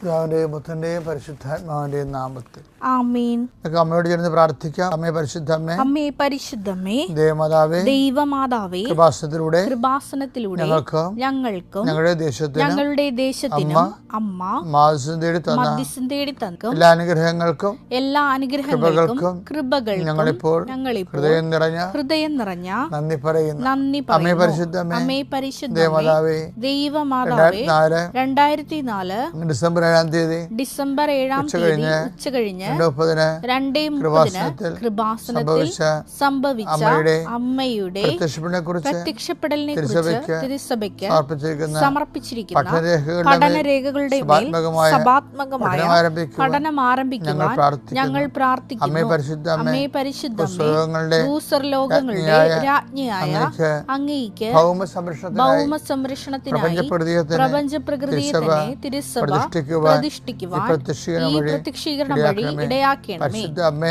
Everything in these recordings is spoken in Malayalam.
പിതാവിന്റെയും പുത്രന്റെയും പരിശുദ്ധാത്മാവിന്റെയും നാമത്തിൽ ആമേൻ. നമുക്ക് അമ്മയോട് ചേർന്ന് പ്രാർത്ഥിക്കാം. അമ്മേ പരിശുദ്ധമ്മേ, അമ്മേ പരിശുദ്ധമ്മേ, ദൈവമാതാവേ, കൃപാസനത്തിലൂടെ ഞങ്ങൾക്കും ഞങ്ങളുടെ ദേശത്തിനും അമ്മ മധ്യസ്ഥം തേടി തന്ന എല്ലാ അനുഗ്രഹങ്ങൾക്കും കൃപകൾക്കും ഞങ്ങളിപ്പോൾ ഹൃദയം നിറഞ്ഞ നന്ദി പറയുന്നു. അമ്മേ പരിശുദ്ധമ്മേ, ദൈവമാതാവേ, 2004 ഡിസംബർ 7 ഉച്ചകഴിഞ്ഞ് 2:30 കൃപാസനത്തിൽ സംഭവിച്ച അമ്മയുടെ പ്രത്യക്ഷപ്പെടലിനെ കുറിച്ച് തിരുസഭയ്ക്ക് സമർപ്പിച്ചിരിക്കുന്ന പഠനരേഖകളുടെ മേൽ സഭാത്മകമായ പഠനം ആരംഭിക്കുവാൻ ഞങ്ങൾ പ്രാർത്ഥിക്കുന്നു. അമ്മേ പരിശുദ്ധമ്മേ, ഭൂസ്വർലോകങ്ങളുടെ രാജ്ഞിയായ അങ്ങേയ്ക്ക് ഭൗമ സംരക്ഷണത്തിനായി പ്രപഞ്ച പ്രകൃതിയെ തന്നെ തിരുസഭ പ്രതിഷ്ഠിക്കുവാൻ ഈ പ്രത്യക്ഷീകരണം വഴി ഇടയാക്കണമേ.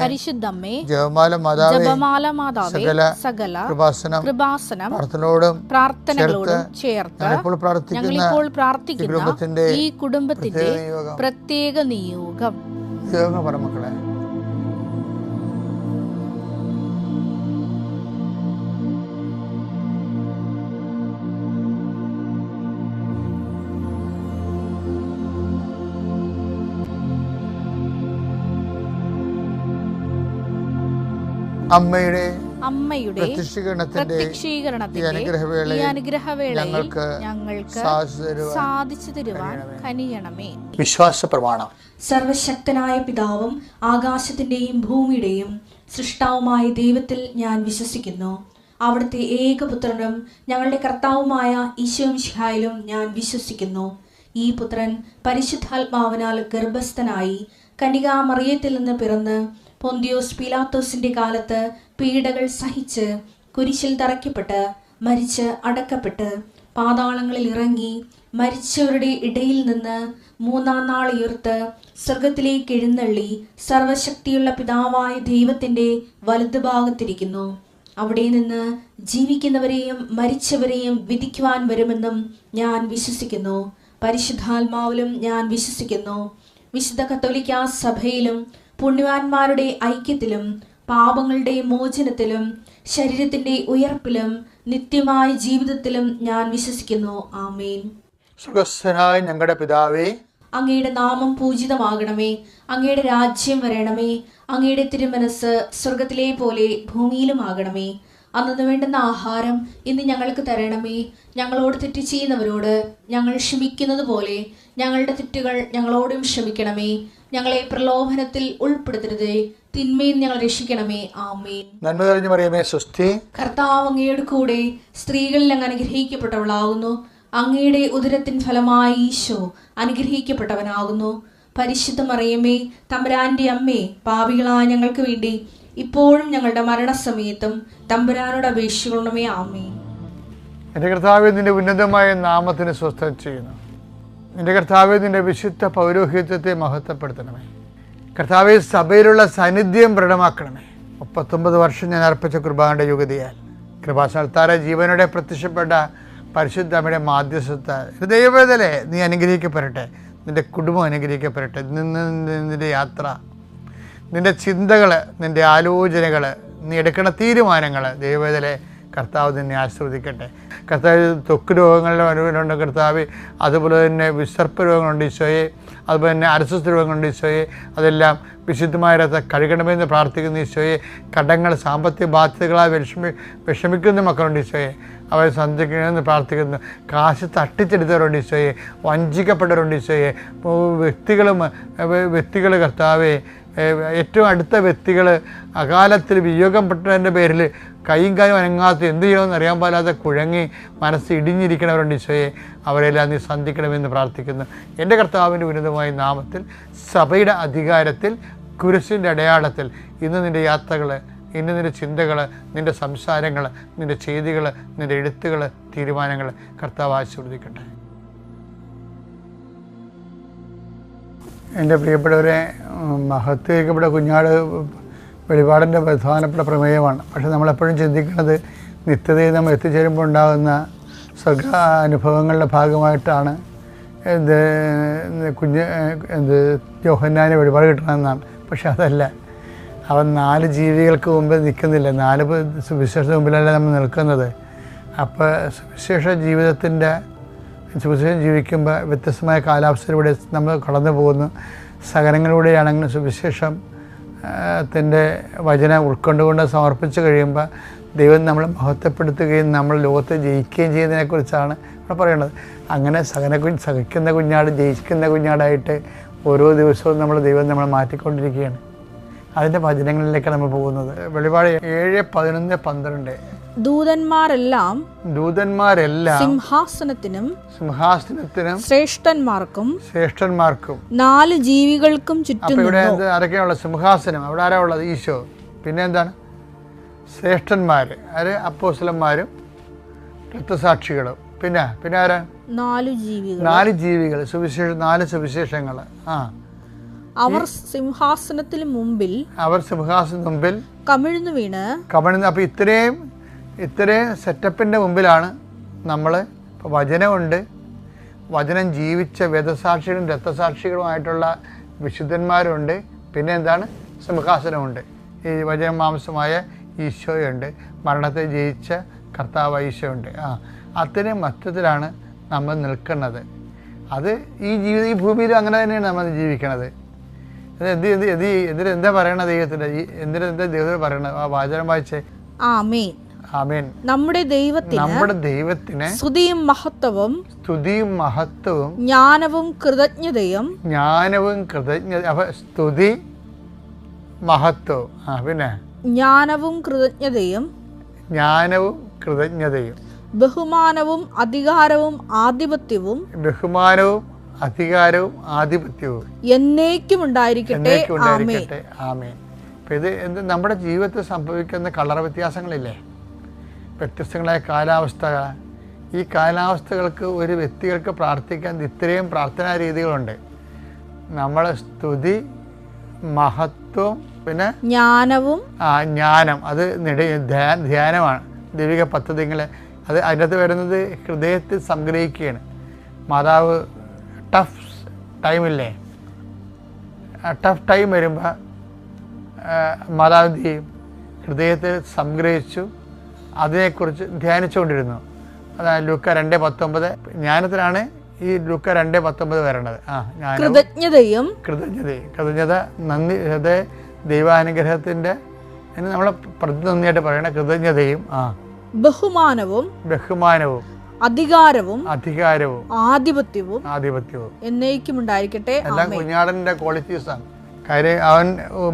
പരിശുദ്ധമ്മേ, ജപമാല മാതാവേ, സകല കൃപാസനം പ്രാർത്ഥനകളോടും ചേർത്ത് ഞങ്ങളിപ്പോൾ പ്രാർത്ഥിക്കുന്ന ഈ കുടുംബത്തിന്റെ പ്രത്യേക നിയോഗം. മക്കളെ, അമ്മയുടെ പ്രത്യക്ഷീകരണത്തിന്റെ അനുഗ്രഹവേളയിൽ ഞങ്ങൾക്ക് സാധിച്ചു തരുവാൻ കനിയണമേ. വിശ്വാസ പ്രമാണം. സർവശക്തനായ പിതാവും ആകാശത്തിന്റെയും ഭൂമിയുടെയും സൃഷ്ടാവുമായ ദൈവത്തിൽ ഞാൻ വിശ്വസിക്കുന്നു. അവിടുത്തെ ഏകപുത്രനും ഞങ്ങളുടെ കർത്താവുമായ ഈശോമിശിഹായിലും ഞാൻ വിശ്വസിക്കുന്നു. ഈ പുത്രൻ പരിശുദ്ധാത്മാവിനാൽ ഗർഭസ്ഥനായി കന്യകാമറിയത്തിൽ നിന്ന് പിറന്ന് പൊന്തിയോസ് പീലാത്തോസിന്റെ കാലത്ത് പീഡകൾ സഹിച്ച് കുരിശിൽ തറയ്ക്കപ്പെട്ട് മരിച്ച് അടക്കപ്പെട്ട് പാതാളങ്ങളിൽ ഇറങ്ങി മരിച്ചവരുടെ ഇടയിൽ നിന്ന് 3-ാം നാൾ ഉയർത്ത് സ്വർഗത്തിലേക്ക് എഴുന്നള്ളി സർവശക്തിയുള്ള പിതാവായ ദൈവത്തിന്റെ വലതുഭാഗത്തിരിക്കുന്നു. അവിടെ നിന്ന് ജീവിക്കുന്നവരെയും മരിച്ചവരെയും വിധിക്കുവാൻ വരുമെന്നും ഞാൻ വിശ്വസിക്കുന്നു. പരിശുദ്ധാത്മാവിലും ഞാൻ വിശ്വസിക്കുന്നു. വിശുദ്ധ കത്തോലിക്കാ സഭയിലും പുണ്യവാന്മാരുടെ ഐക്യത്തിലും പാപങ്ങളുടെ മോചനത്തിലും ശരീരത്തിന്റെ ഉയർപ്പിലും നിത്യമായ ജീവിതത്തിലും ഞാൻ വിശ്വസിക്കുന്നു. ആമേൻ. സ്വർഗ്ഗസ്ഥനായ ഞങ്ങളുടെ പിതാവേ, അങ്ങയുടെ നാമം പൂജിതമാകണമേ. അങ്ങയുടെ രാജ്യം വരണമേ. അങ്ങയുടെ തിരുമനസ് സ്വർഗത്തിലെ പോലെ ഭൂമിയിലുമാകണമേ. അന്നു വേണ്ടുന്ന ആഹാരം ഇന്ന് ഞങ്ങൾക്ക് തരണമേ. ഞങ്ങളോട് തെറ്റ് ചെയ്യുന്നവരോട് ഞങ്ങൾ ക്ഷമിക്കുന്നത് പോലെ ഞങ്ങളുടെ തെറ്റുകൾ ഞങ്ങളോടും ക്ഷമിക്കണമേ. ഞങ്ങളെ പ്രലോഭനത്തിൽ ഉൾപ്പെടുത്തരുതേ, തിന്മയിൽ ഞങ്ങൾ രക്ഷിക്കണമേ. ആമേൻ. നന്മ നിറഞ്ഞ മറിയമേ, സ്വസ്തി. കർത്താവ് അങ്ങയുടെ കൂടെ സ്ത്രീകളിൽ അങ്ങ് അനുഗ്രഹിക്കപ്പെട്ടവളാകുന്നു. അങ്ങയുടെ ഉദരത്തിൻ ഫലമായി ഈശോ അനുഗ്രഹിക്കപ്പെട്ടവനാകുന്നു. പരിശുദ്ധ മറിയമേ, തമ്പുരാന്റെ അമ്മേ, പാപികളായ ഞങ്ങൾക്ക് വേണ്ടി ഇപ്പോഴും ഞങ്ങളുടെ മരണസമയത്തും തമ്പുരാനോട് അപേക്ഷിക്കണമേ. ആമേൻ. എൻ്റെ കർത്താവേ, നിന്റെ ഉന്നതമായ നാമത്തിന് സ്വസ്ഥം ചെയ്യുന്നു. എൻ്റെ കർത്താവേ, നിന്റെ വിശുദ്ധ പൗരോഹിത്യത്തെ മഹത്വപ്പെടുത്തണമേ. കർത്താവേ, സഭയിലുള്ള സാന്നിധ്യം ദൃഢമാക്കണമേ. 39 വർഷം ഞാൻ അർപ്പിച്ച കുർബാനയുടെ യുഗതിയാൽ കൃപാസനത്താരെ ജീവനോടെ പ്രത്യക്ഷപ്പെട്ട പരിശുദ്ധ അമ്മയുടെ മാധ്യസ്ഥത്താൽ ദൈവവേദനെ നീ അനുഗ്രഹിക്കപ്പെടട്ടെ. നിൻ്റെ കുടുംബം അനുഗ്രഹിക്കപ്പെടട്ടെ. നിൻ്റെ യാത്ര, നിൻ്റെ ചിന്തകൾ, നിൻ്റെ ആലോചനകൾ, നീ എടുക്കുന്ന തീരുമാനങ്ങൾ ദൈവവേദനെ കർത്താവ് നിന്നെ ആശീർവദിക്കട്ടെ. കർത്താവ് ത്വക്ക് രോഗങ്ങളുടെ അനുഭവമുണ്ട് കർത്താവ്, അതുപോലെ തന്നെ വിസർപ്പ രോഗങ്ങളുണ്ട് ഈശോയെ, അതുപോലെ തന്നെ അരസ്വസ്ഥ രോഗങ്ങളുണ്ട് ഈശോയെ, അതെല്ലാം വിശുദ്ധമായ കഴുകണമെന്ന് പ്രാർത്ഥിക്കുന്ന ഈശോയെ. കടങ്ങൾ, സാമ്പത്തിക ബാധ്യതകളാൽ വിഷമിക്കുന്ന മക്കളുണ്ട് ഈശോയെ, അവരെ സന്ധിക്കണമെന്ന് പ്രാർത്ഥിക്കുന്നു. കാശ് തട്ടിച്ചെടുത്തവരുണ്ട് ഈശോയെ, വഞ്ചിക്കപ്പെട്ടവരുണ്ട് ഈശോയെ. വ്യക്തികൾ കർത്താവെ, ഏറ്റവും അടുത്ത വ്യക്തികൾ അകാലത്തിൽ വിയോഗപ്പെട്ടതിൻ്റെ പേരിൽ കൈയും കായും അനങ്ങാത്ത എന്ത് ചെയ്യുമെന്ന് അറിയാൻ പാലാതെ കുഴങ്ങി മനസ്സ് ഇടിഞ്ഞിരിക്കണവരുണ്ട് ഈശോയെ. അവരെല്ലാം നീ സന്ധിക്കണമെന്ന് പ്രാർത്ഥിക്കുന്നു. എൻ്റെ കർത്താവിൻ്റെ ഉന്നതമായ നാമത്തിൽ സഭയുടെ അധികാരത്തിൽ കുരിശിൻ്റെ അടയാളത്തിൽ ഇന്ന് നിൻ്റെ യാത്രകൾ, ഇന്ന് നിൻ്റെ ചിന്തകൾ, നിൻ്റെ സംസാരങ്ങൾ, നിൻ്റെ ചെയ്തികൾ, നിൻ്റെ എഴുത്തുകൾ, തീരുമാനങ്ങൾ കർത്താവ് ആശീർവദിക്കട്ടെ. എൻ്റെ പ്രിയപ്പെട്ടവരെ, മഹത്വീകരിക്കപ്പെട്ട കുഞ്ഞാട് വെളിപാടിൻ്റെ പ്രധാനപ്പെട്ട പ്രമേയമാണ്. പക്ഷെ നമ്മളെപ്പോഴും ചിന്തിക്കുന്നത് നിത്യതയിൽ നമ്മൾ എത്തിച്ചേരുമ്പോൾ ഉണ്ടാകുന്ന സ്വർഗ അനുഭവങ്ങളുടെ ഭാഗമായിട്ടാണ് യോഹന്നാനെ വെളിപാട് കിട്ടണമെന്നാണ്. പക്ഷെ അതല്ല, അവൻ 4 ജീവികൾക്ക് മുമ്പ് നിൽക്കുന്നില്ല, 4 സുവിശേഷത്തിന് മുമ്പിലല്ല നമ്മൾ നിൽക്കുന്നത്. അപ്പോൾ സുവിശേഷം ജീവിക്കുമ്പോൾ വ്യത്യസ്തമായ കാലാവസ്ഥയിലൂടെ നമ്മൾ കടന്നു പോകുന്നു. സഹനങ്ങളിലൂടെയാണെങ്കിൽ സുവിശേഷത്തിൻ്റെ വചനം ഉൾക്കൊണ്ടുകൊണ്ട് സമർപ്പിച്ച് കഴിയുമ്പോൾ ദൈവം നമ്മളെ മഹത്വപ്പെടുത്തുകയും നമ്മൾ ലോകത്തെ ജയിക്കുകയും ചെയ്യുന്നതിനെക്കുറിച്ചാണ് ഇവിടെ പറയുന്നത്. അങ്ങനെ സഹിക്കുന്ന കുഞ്ഞാട് ജയിക്കുന്ന കുഞ്ഞാടായിട്ട് ഓരോ ദിവസവും ദൈവം നമ്മളെ മാറ്റിക്കൊണ്ടിരിക്കുകയാണ്. അതിൻ്റെ വചനങ്ങളിലേക്ക് നമ്മൾ പോകുന്നത്. വെളിപാട് 7, 11, 12. ദൂതന്മാരെല്ലാം സിംഹാസനത്തിനും ശ്രേഷ്ഠന്മാർക്കും 4 ജീവികൾക്കും ചുറ്റും. ഇവിടെ ആരൊക്കെയുള്ള സിംഹാസനം? അവിടെ ആരാ ഉള്ളത്? ഈശോ. പിന്നെ എന്താണ്? ശ്രേഷ്ഠന്മാർ, ആര്? അപ്പോസ്തലന്മാരും രക്തസാക്ഷികളും. പിന്നെ ആരാ? 4 ജീവികൾ. 4 സുവിശേഷങ്ങൾ. അവർ സിംഹാസനത്തിന് മുമ്പിൽ കമിഴ്ന്നു വീണ്. അപ്പോൾ ഇത്രയും സെറ്റപ്പിൻ്റെ മുമ്പിലാണ് നമ്മൾ. ഇപ്പോൾ വചനമുണ്ട്, വചനം ജീവിച്ച വേദസാക്ഷികളും രക്തസാക്ഷികളുമായിട്ടുള്ള വിശുദ്ധന്മാരുണ്ട്. പിന്നെ എന്താണ്? സിംഹാസനമുണ്ട്. ഈ വചനം മാംസമായ ഈശോയുണ്ട്, മരണത്തെ ജയിച്ച കർത്താവ് ഈശോയുണ്ട്. അത്രയും മധ്യത്തിലാണ് നമ്മൾ നിൽക്കുന്നത്. അത് ഈ ഭൂമിയിലും അങ്ങനെ തന്നെയാണ് നമ്മൾ ജീവിക്കണത്. എന്താ പറയണത് ദൈവത്തിൻ്റെ? എന്താ ദൈവത്തിന് പറയണത്? ആ വാചനം വായിച്ചേ. ആമേൻ. ആമേൻ. നമ്മുടെ ദൈവത്തിന് സ്തുതിയും മഹത്വവും ജ്ഞാനവും കൃതജ്ഞതയും. അപ്പൊ സ്തുതി, മഹത്വവും, പിന്നെ ജ്ഞാനവും കൃതജ്ഞതയും ബഹുമാനവും അധികാരവും ആധിപത്യവും എന്നേക്കും ഉണ്ടായിരിക്കട്ടെ. ആമേൻ. അപ്പം ഇത് നമ്മുടെ ജീവിതത്തിൽ സംഭവിക്കുന്ന കളർ വ്യത്യാസങ്ങളില്ലേ, വ്യത്യസ്തങ്ങളായ കാലാവസ്ഥ. ഈ കാലാവസ്ഥകൾക്ക് ഒരു വ്യക്തികൾക്ക് പ്രാർത്ഥിക്കാൻ ഇത്രയും പ്രാർത്ഥനാ രീതികളുണ്ട്. നമ്മളെ സ്തുതി, മഹത്വം, പിന്നെ ജ്ഞാനം. അത് ധ്യാനമാണ്. ദൈവിക പദ്ധതികളെ അതിനകത്ത് വരുന്നത് ഹൃദയത്തിൽ സംഗ്രഹിക്കുകയാണ്. മാതാവ് ടഫ് ടൈമില്ലേ, ടഫ് ടൈം വരുമ്പോൾ മാതാവ് എന്ത് ചെയ്യും? ഹൃദയത്തിൽ സംഗ്രഹിച്ചു അതിനെക്കുറിച്ച് ധ്യാനിച്ചുകൊണ്ടിരുന്നു. അതാണ് ലൂക്ക 2:19. ജ്ഞാനത്തിലാണ് ഈ ലൂക്ക 2:19 വരണത്. കൃതജ്ഞത, നന്ദി, ദൈവാനുഗ്രഹത്തിൻ്റെ നമ്മളെ പ്രതിനിധിയായിട്ട് പറയണ കൃതജ്ഞതയും ബഹുമാനവും അധികാരവും ആധിപത്യവും എന്നേക്കും ഉണ്ടായിരിക്കട്ടെ. എല്ലാം കുഞ്ഞാടൻ്റെ ക്വാളിറ്റീസാണ്. കാര്യം അവൻ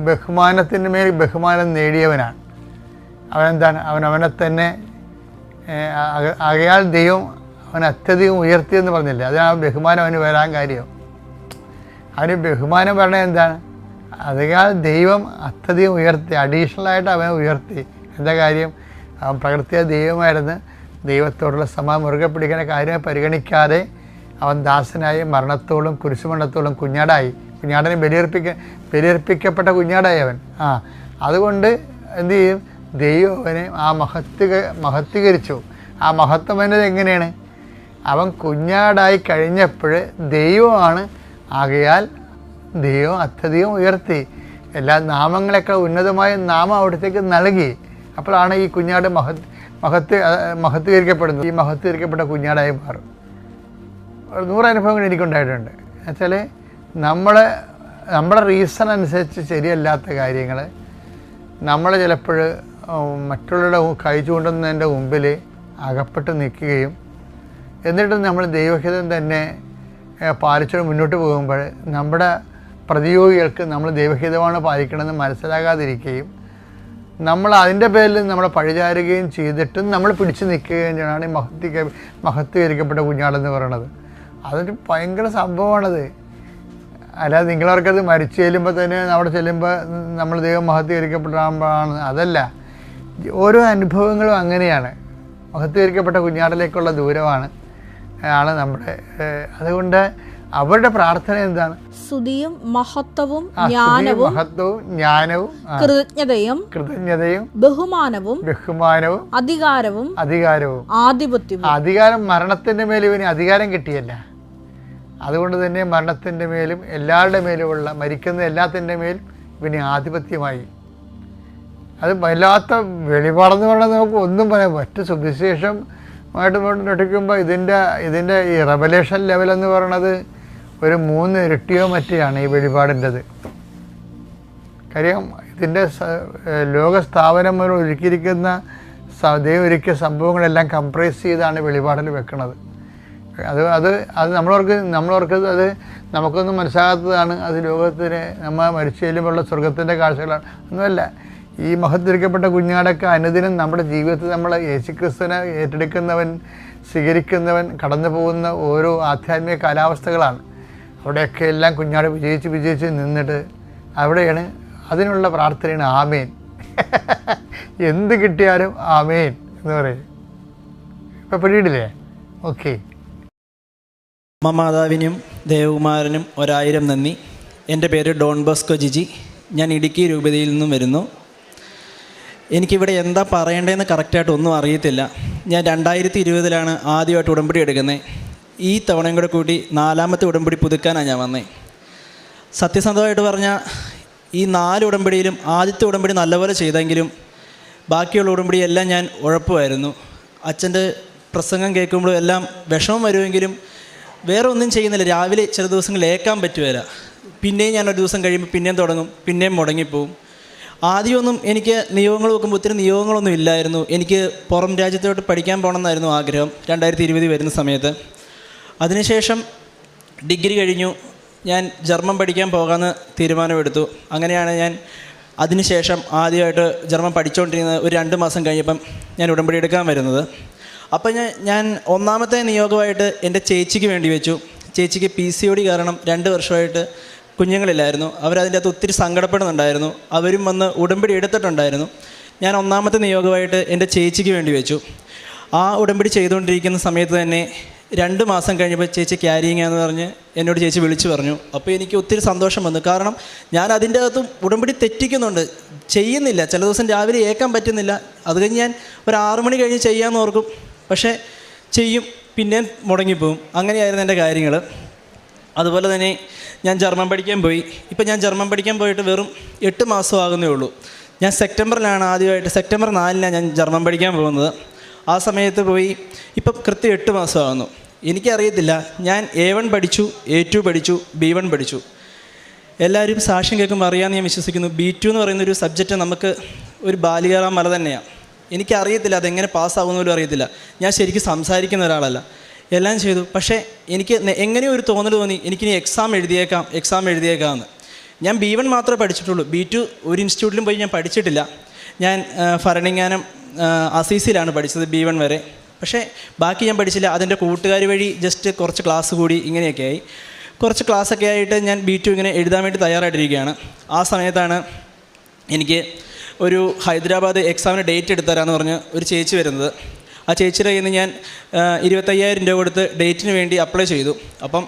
ബഹുമാനത്തിന് മേൽ ബഹുമാനം നേടിയവനാണ്. അവനെന്താണ്? അവനെ തന്നെ ആകയാൽ ദൈവം അവൻ അത്യധികം ഉയർത്തിയെന്ന് പറഞ്ഞില്ലേ? അതിനാണ് ബഹുമാനം അവന് വരാൻ കാര്യം. അവന് ബഹുമാനം പറഞ്ഞത് എന്താണ്? ആകയാൽ ദൈവം അത്യധികം ഉയർത്തി, അഡീഷണലായിട്ട് അവനെ ഉയർത്തി. എന്താ കാര്യം? അവൻ പ്രകൃതിയ ദൈവമായിരുന്നു. ദൈവത്തോടുള്ള സമാ മുറുകെ പിടിക്കുന്ന കാര്യങ്ങൾ പരിഗണിക്കാതെ അവൻ ദാസനായി മരണത്തോളം കുരിശുമരണത്തോളം കുഞ്ഞാടനെ ബലിയർപ്പിക്കപ്പെട്ട കുഞ്ഞാടായി അവൻ. അതുകൊണ്ട് എന്തു ചെയ്യും? ദൈവം അവനെ മഹത്വീകരിച്ചു. ആ മഹത്വം എന്നത് എങ്ങനെയാണ്? അവൻ കുഞ്ഞാടായി കഴിഞ്ഞപ്പോൾ ദൈവമാണ്. ആകയാൽ ദൈവം അത്യധികം ഉയർത്തി. എല്ലാ നാമങ്ങളെക്കാൾ ഉന്നതമായ നാമം അവിടത്തേക്ക് നൽകി. അപ്പോഴാണ് ഈ കുഞ്ഞാട് മഹത്വീകരിക്കപ്പെടുന്നത്. ഈ മഹത്വീകരിക്കപ്പെട്ട കുഞ്ഞാടായി മാറും. 100 അനുഭവങ്ങൾ എനിക്കുണ്ടായിട്ടുണ്ട്. എന്നുവെച്ചാൽ നമ്മുടെ റീസൺ അനുസരിച്ച് ശരിയല്ലാത്ത കാര്യങ്ങൾ നമ്മൾ ചിലപ്പോൾ മറ്റുള്ളവരുടെ കൈ ചൂണ്ടുന്നതിൻ്റെ മുമ്പിൽ അകപ്പെട്ട് നിൽക്കുകയും എന്നിട്ടും നമ്മൾ ദൈവഹിതം തന്നെ പാലിച്ചുകൊണ്ട് മുന്നോട്ട് പോകുമ്പോൾ നമ്മുടെ പ്രതിയോഗികൾക്ക് നമ്മൾ ദൈവഹിതമാണ് പാലിക്കണമെന്ന് മനസ്സിലാകാതിരിക്കുകയും നമ്മൾ അതിൻ്റെ പേരിൽ നമ്മളെ പഴിചാരുകയും ചെയ്തിട്ടും നമ്മൾ പിടിച്ചു നിൽക്കുകയും ചെയ്യണമാണ് ഈ മഹത്വീകരിക്കപ്പെട്ട കുഞ്ഞാടെന്ന് പറയണത്. അതൊരു ഭയങ്കര സംഭവമാണത്. അല്ലാതെ നിങ്ങളവർക്കത് മരിച്ചു ചെല്ലുമ്പോൾ തന്നെ അവിടെ ചെല്ലുമ്പോൾ നമ്മൾ ദൈവം മഹത്വീകരിക്കപ്പെടാൻ അതല്ല. ഓരോ അനുഭവങ്ങളും അങ്ങനെയാണ്. മഹത്വീകരിക്കപ്പെട്ട കുഞ്ഞാടിലേക്കുള്ള ദൂരമാണ് നമ്മുടെ. അതുകൊണ്ട് അവരുടെ പ്രാർത്ഥന എന്താണ്? സ്തുതിയും മഹത്വവും ജ്ഞാനവും കൃതജ്ഞതയും ബഹുമാനവും അധികാരവും ആധിപത്യവും. അധികാരം മരണത്തിന്റെ മേൽ ഇവന് അധികാരം കിട്ടിയല്ല, അതുകൊണ്ട് തന്നെ മരണത്തിൻ്റെ മേലും എല്ലാവരുടെ മേലുമുള്ള മരിക്കുന്ന എല്ലാത്തിൻ്റെ മേലും ഇവന് ആധിപത്യമായി. അത് വല്ലാത്ത വെളിപാടെന്ന് പറഞ്ഞാൽ നമുക്ക് ഒന്നും പറയാം. മറ്റ് സുവിശേഷമായിട്ട് പഠിക്കുമ്പോൾ ഇതിൻ്റെ ഈ റെവലേഷൻ ലെവലെന്ന് പറയണത് ഒരു 3 ഇരട്ടിയോ മറ്റെയാണ് ഈ വെളിപാടിൻ്റെത്. കാര്യം ഇതിൻ്റെ ലോകസ്ഥാപനം മുതൽ ഒരുക്കിയിരിക്കുന്ന ദൈവം ഒരുക്കിയ സംഭവങ്ങളെല്ലാം കംപ്രൈസ് ചെയ്താണ് വെളിപാടിൽ വെക്കുന്നത്. അത് നമ്മളവർക്ക് അത് നമുക്കൊന്നും മനസ്സിലാകാത്തതാണ്. അത് ലോകത്തിന് നമ്മൾ മരിച്ചു ചെല്ലുമ്പോഴുള്ള സ്വർഗത്തിൻ്റെ കാഴ്ചകളാണ്. ഒന്നുമല്ല, ഈ മഹത്വരിക്കപ്പെട്ട കുഞ്ഞാടൊക്കെ അനുദിനം നമ്മുടെ ജീവിതത്തിൽ നമ്മൾ യേശുക്രിസ്തുവിനെ ഏറ്റെടുക്കുന്നവൻ, സ്വീകരിക്കുന്നവൻ കടന്നു പോകുന്ന ഓരോ ആധ്യാത്മിക കാലാവസ്ഥകളാണ്. അവിടെയൊക്കെ എല്ലാം കുഞ്ഞാട് വിജയിച്ച് നിന്നിട്ട് അവിടെയാണ് അതിനുള്ള പ്രാർത്ഥനയാണ് ആമേൻ. എന്ത് കിട്ടിയാലും ആമേൻ എന്ന് പറയും. ഇപ്പം പിടിയിടില്ലേ? ഓക്കെ. മാതാവിനും ദേവകുമാരനും 1000 നന്ദി. എൻ്റെ പേര് ഡോൺ ബോസ്കോ ജിജി. ഞാൻ ഇടുക്കി രൂപതയിൽ നിന്നും വരുന്നു. എനിക്കിവിടെ എന്താ പറയേണ്ടതെന്ന് കറക്റ്റായിട്ട് ഒന്നും അറിയത്തില്ല. ഞാൻ 2020 ആദ്യമായിട്ട് ഉടമ്പടി എടുക്കുന്നത്. ഈ തവണയും കൂടെ കൂടി 4ാമത്തെ ഉടമ്പടി പുതുക്കാനാണ് ഞാൻ വന്നത്. സത്യസന്ധമായിട്ട് പറഞ്ഞാൽ ഈ 4 ഉടമ്പടിയിലും ആദ്യത്തെ ഉടമ്പടി നല്ലപോലെ ചെയ്തെങ്കിലും ബാക്കിയുള്ള ഉടമ്പടിയെല്ലാം ഞാൻ ഉഴപ്പുമായിരുന്നു. അച്ഛൻ്റെ പ്രസംഗം കേൾക്കുമ്പോഴും എല്ലാം വിഷമം വരുമെങ്കിലും വേറെ ഒന്നും ചെയ്യുന്നില്ല. രാവിലെ ചില ദിവസങ്ങളിൽ ഏൽക്കാൻ പറ്റുകയില്ല. പിന്നെയും ഞാനൊരു ദിവസം കഴിയുമ്പോൾ പിന്നെയും തുടങ്ങും, പിന്നെയും മുടങ്ങിപ്പോവും. ആദ്യമൊന്നും എനിക്ക് നിയോഗങ്ങൾ നോക്കുമ്പോൾ ഒത്തിരി നിയോഗങ്ങളൊന്നും ഇല്ലായിരുന്നു. എനിക്ക് പുറം രാജ്യത്തോട്ട് പഠിക്കാൻ പോകണമെന്നായിരുന്നു ആഗ്രഹം 2020 വരുന്ന സമയത്ത്. അതിനുശേഷം ഡിഗ്രി കഴിഞ്ഞു. ഞാൻ ജർമ്മൻ പഠിക്കാൻ പോകാമെന്ന് തീരുമാനമെടുത്തു. അങ്ങനെയാണ് ഞാൻ അതിനുശേഷം ആദ്യമായിട്ട് ജർമ്മൻ പഠിച്ചുകൊണ്ടിരുന്നത്. ഒരു 2 മാസം കഴിഞ്ഞപ്പം ഞാൻ ഉടമ്പടി എടുക്കാൻ വരുന്നത്. അപ്പം ഞാൻ 1ാമത്തെ നിയോഗമായിട്ട് എൻ്റെ ചേച്ചിക്ക് വേണ്ടി വെച്ചു. ചേച്ചിക്ക് PCOD കാരണം 2 വർഷമായിട്ട് കുഞ്ഞുങ്ങളില്ലായിരുന്നു. അവരതിൻ്റെ അകത്ത് ഒത്തിരി സങ്കടപ്പെടുന്നുണ്ടായിരുന്നു. അവരും വന്ന് ഉടമ്പടി എടുത്തിട്ടുണ്ടായിരുന്നു. ഞാൻ 1ാമത്തെ നിയോഗമായിട്ട് എൻ്റെ ചേച്ചിക്ക് വേണ്ടി വെച്ചു. ആ ഉടമ്പടി ചെയ്തുകൊണ്ടിരിക്കുന്ന സമയത്ത് തന്നെ 2 മാസം കഴിഞ്ഞപ്പോൾ ചേച്ചി ക്യാരിയിങ് എന്ന് പറഞ്ഞ് എന്നോട് ചേച്ചി വിളിച്ചു പറഞ്ഞു. അപ്പോൾ എനിക്ക് ഒത്തിരി സന്തോഷം വന്നു. കാരണം ഞാൻ അതിൻ്റെ അകത്തും ഉടമ്പടി തെറ്റിക്കുന്നുണ്ട്, ചെയ്യുന്നില്ല. ചില ദിവസം രാവിലെ ഏൽക്കാൻ പറ്റുന്നില്ല. അത് കഴിഞ്ഞ് ഞാൻ ഒരു 6 മണി കഴിഞ്ഞ് ചെയ്യാമെന്ന് ഓർക്കും, പക്ഷേ ചെയ്യും, പിന്നെ മുടങ്ങിപ്പോവും. അങ്ങനെയായിരുന്നു എൻ്റെ കാര്യങ്ങൾ. അതുപോലെ തന്നെ ഞാൻ ജർമ്മൻ പഠിക്കാൻ പോയി. ഇപ്പം ഞാൻ ജർമ്മൻ പഠിക്കാൻ പോയിട്ട് വെറും 8 മാസം ആകുന്നേ ഉള്ളൂ. ഞാൻ സെപ്റ്റംബറിലാണ് ആദ്യമായിട്ട്, സെപ്റ്റംബർ 4 ഞാൻ ജർമ്മൻ പഠിക്കാൻ പോകുന്നത്. ആ സമയത്ത് പോയി ഇപ്പം കൃത്യം 8 മാസമാകുന്നു. എനിക്കറിയത്തില്ല, ഞാൻ A1 പഠിച്ചു, A2 പഠിച്ചു, B1 പഠിച്ചു. എല്ലാവരും സാക്ഷ്യം കേൾക്കുമ്പോൾ അറിയാമെന്ന് ഞാൻ വിശ്വസിക്കുന്നു. B2 എന്ന് പറയുന്നൊരു സബ്ജക്റ്റ് നമുക്ക് ഒരു ബാലികേറാം മല തന്നെയാണ്. എനിക്കറിയത്തില്ല അതെങ്ങനെ പാസ്സാകുന്ന പോലും അറിയത്തില്ല. ഞാൻ ശരിക്കും സംസാരിക്കുന്ന ഒരാളല്ല. എല്ലാം ചെയ്തു. പക്ഷേ എനിക്ക് എങ്ങനെയോ ഒരു തോന്നൽ തോന്നി, എനിക്കിനി എക്സാം എഴുതിയേക്കാമെന്ന്. ഞാൻ B1 മാത്രമേ പഠിച്ചിട്ടുള്ളൂ. B2 ഒരു ഇൻസ്റ്റിറ്റ്യൂട്ടിലും പോയി ഞാൻ പഠിച്ചിട്ടില്ല. ഞാൻ ഭരണങ്ങാനം അസീസിലാണ് പഠിച്ചത് B1 വരെ. പക്ഷേ ബാക്കി ഞാൻ പഠിച്ചില്ല. അതിൻ്റെ കൂട്ടുകാർ വഴി ജസ്റ്റ് കുറച്ച് ക്ലാസ് കൂടി ഇങ്ങനെയൊക്കെ ആയി. കുറച്ച് ക്ലാസ്സൊക്കെ ആയിട്ട് ഞാൻ B2 ഇങ്ങനെ എഴുതാൻ വേണ്ടി തയ്യാറായിട്ടിരിക്കുകയാണ്. ആ സമയത്താണ് എനിക്ക് ഒരു ഹൈദരാബാദ് എക്സാമിന് ഡേറ്റ് എടുത്തരാമെന്ന് പറഞ്ഞ് ഒരു ചേച്ചി വരുന്നത്. ആ ചേച്ചിയുടെ കയ്യിൽ നിന്ന് ഞാൻ 25,000 രൂപ കൊടുത്ത് ഡേറ്റിന് വേണ്ടി അപ്ലൈ ചെയ്തു. അപ്പം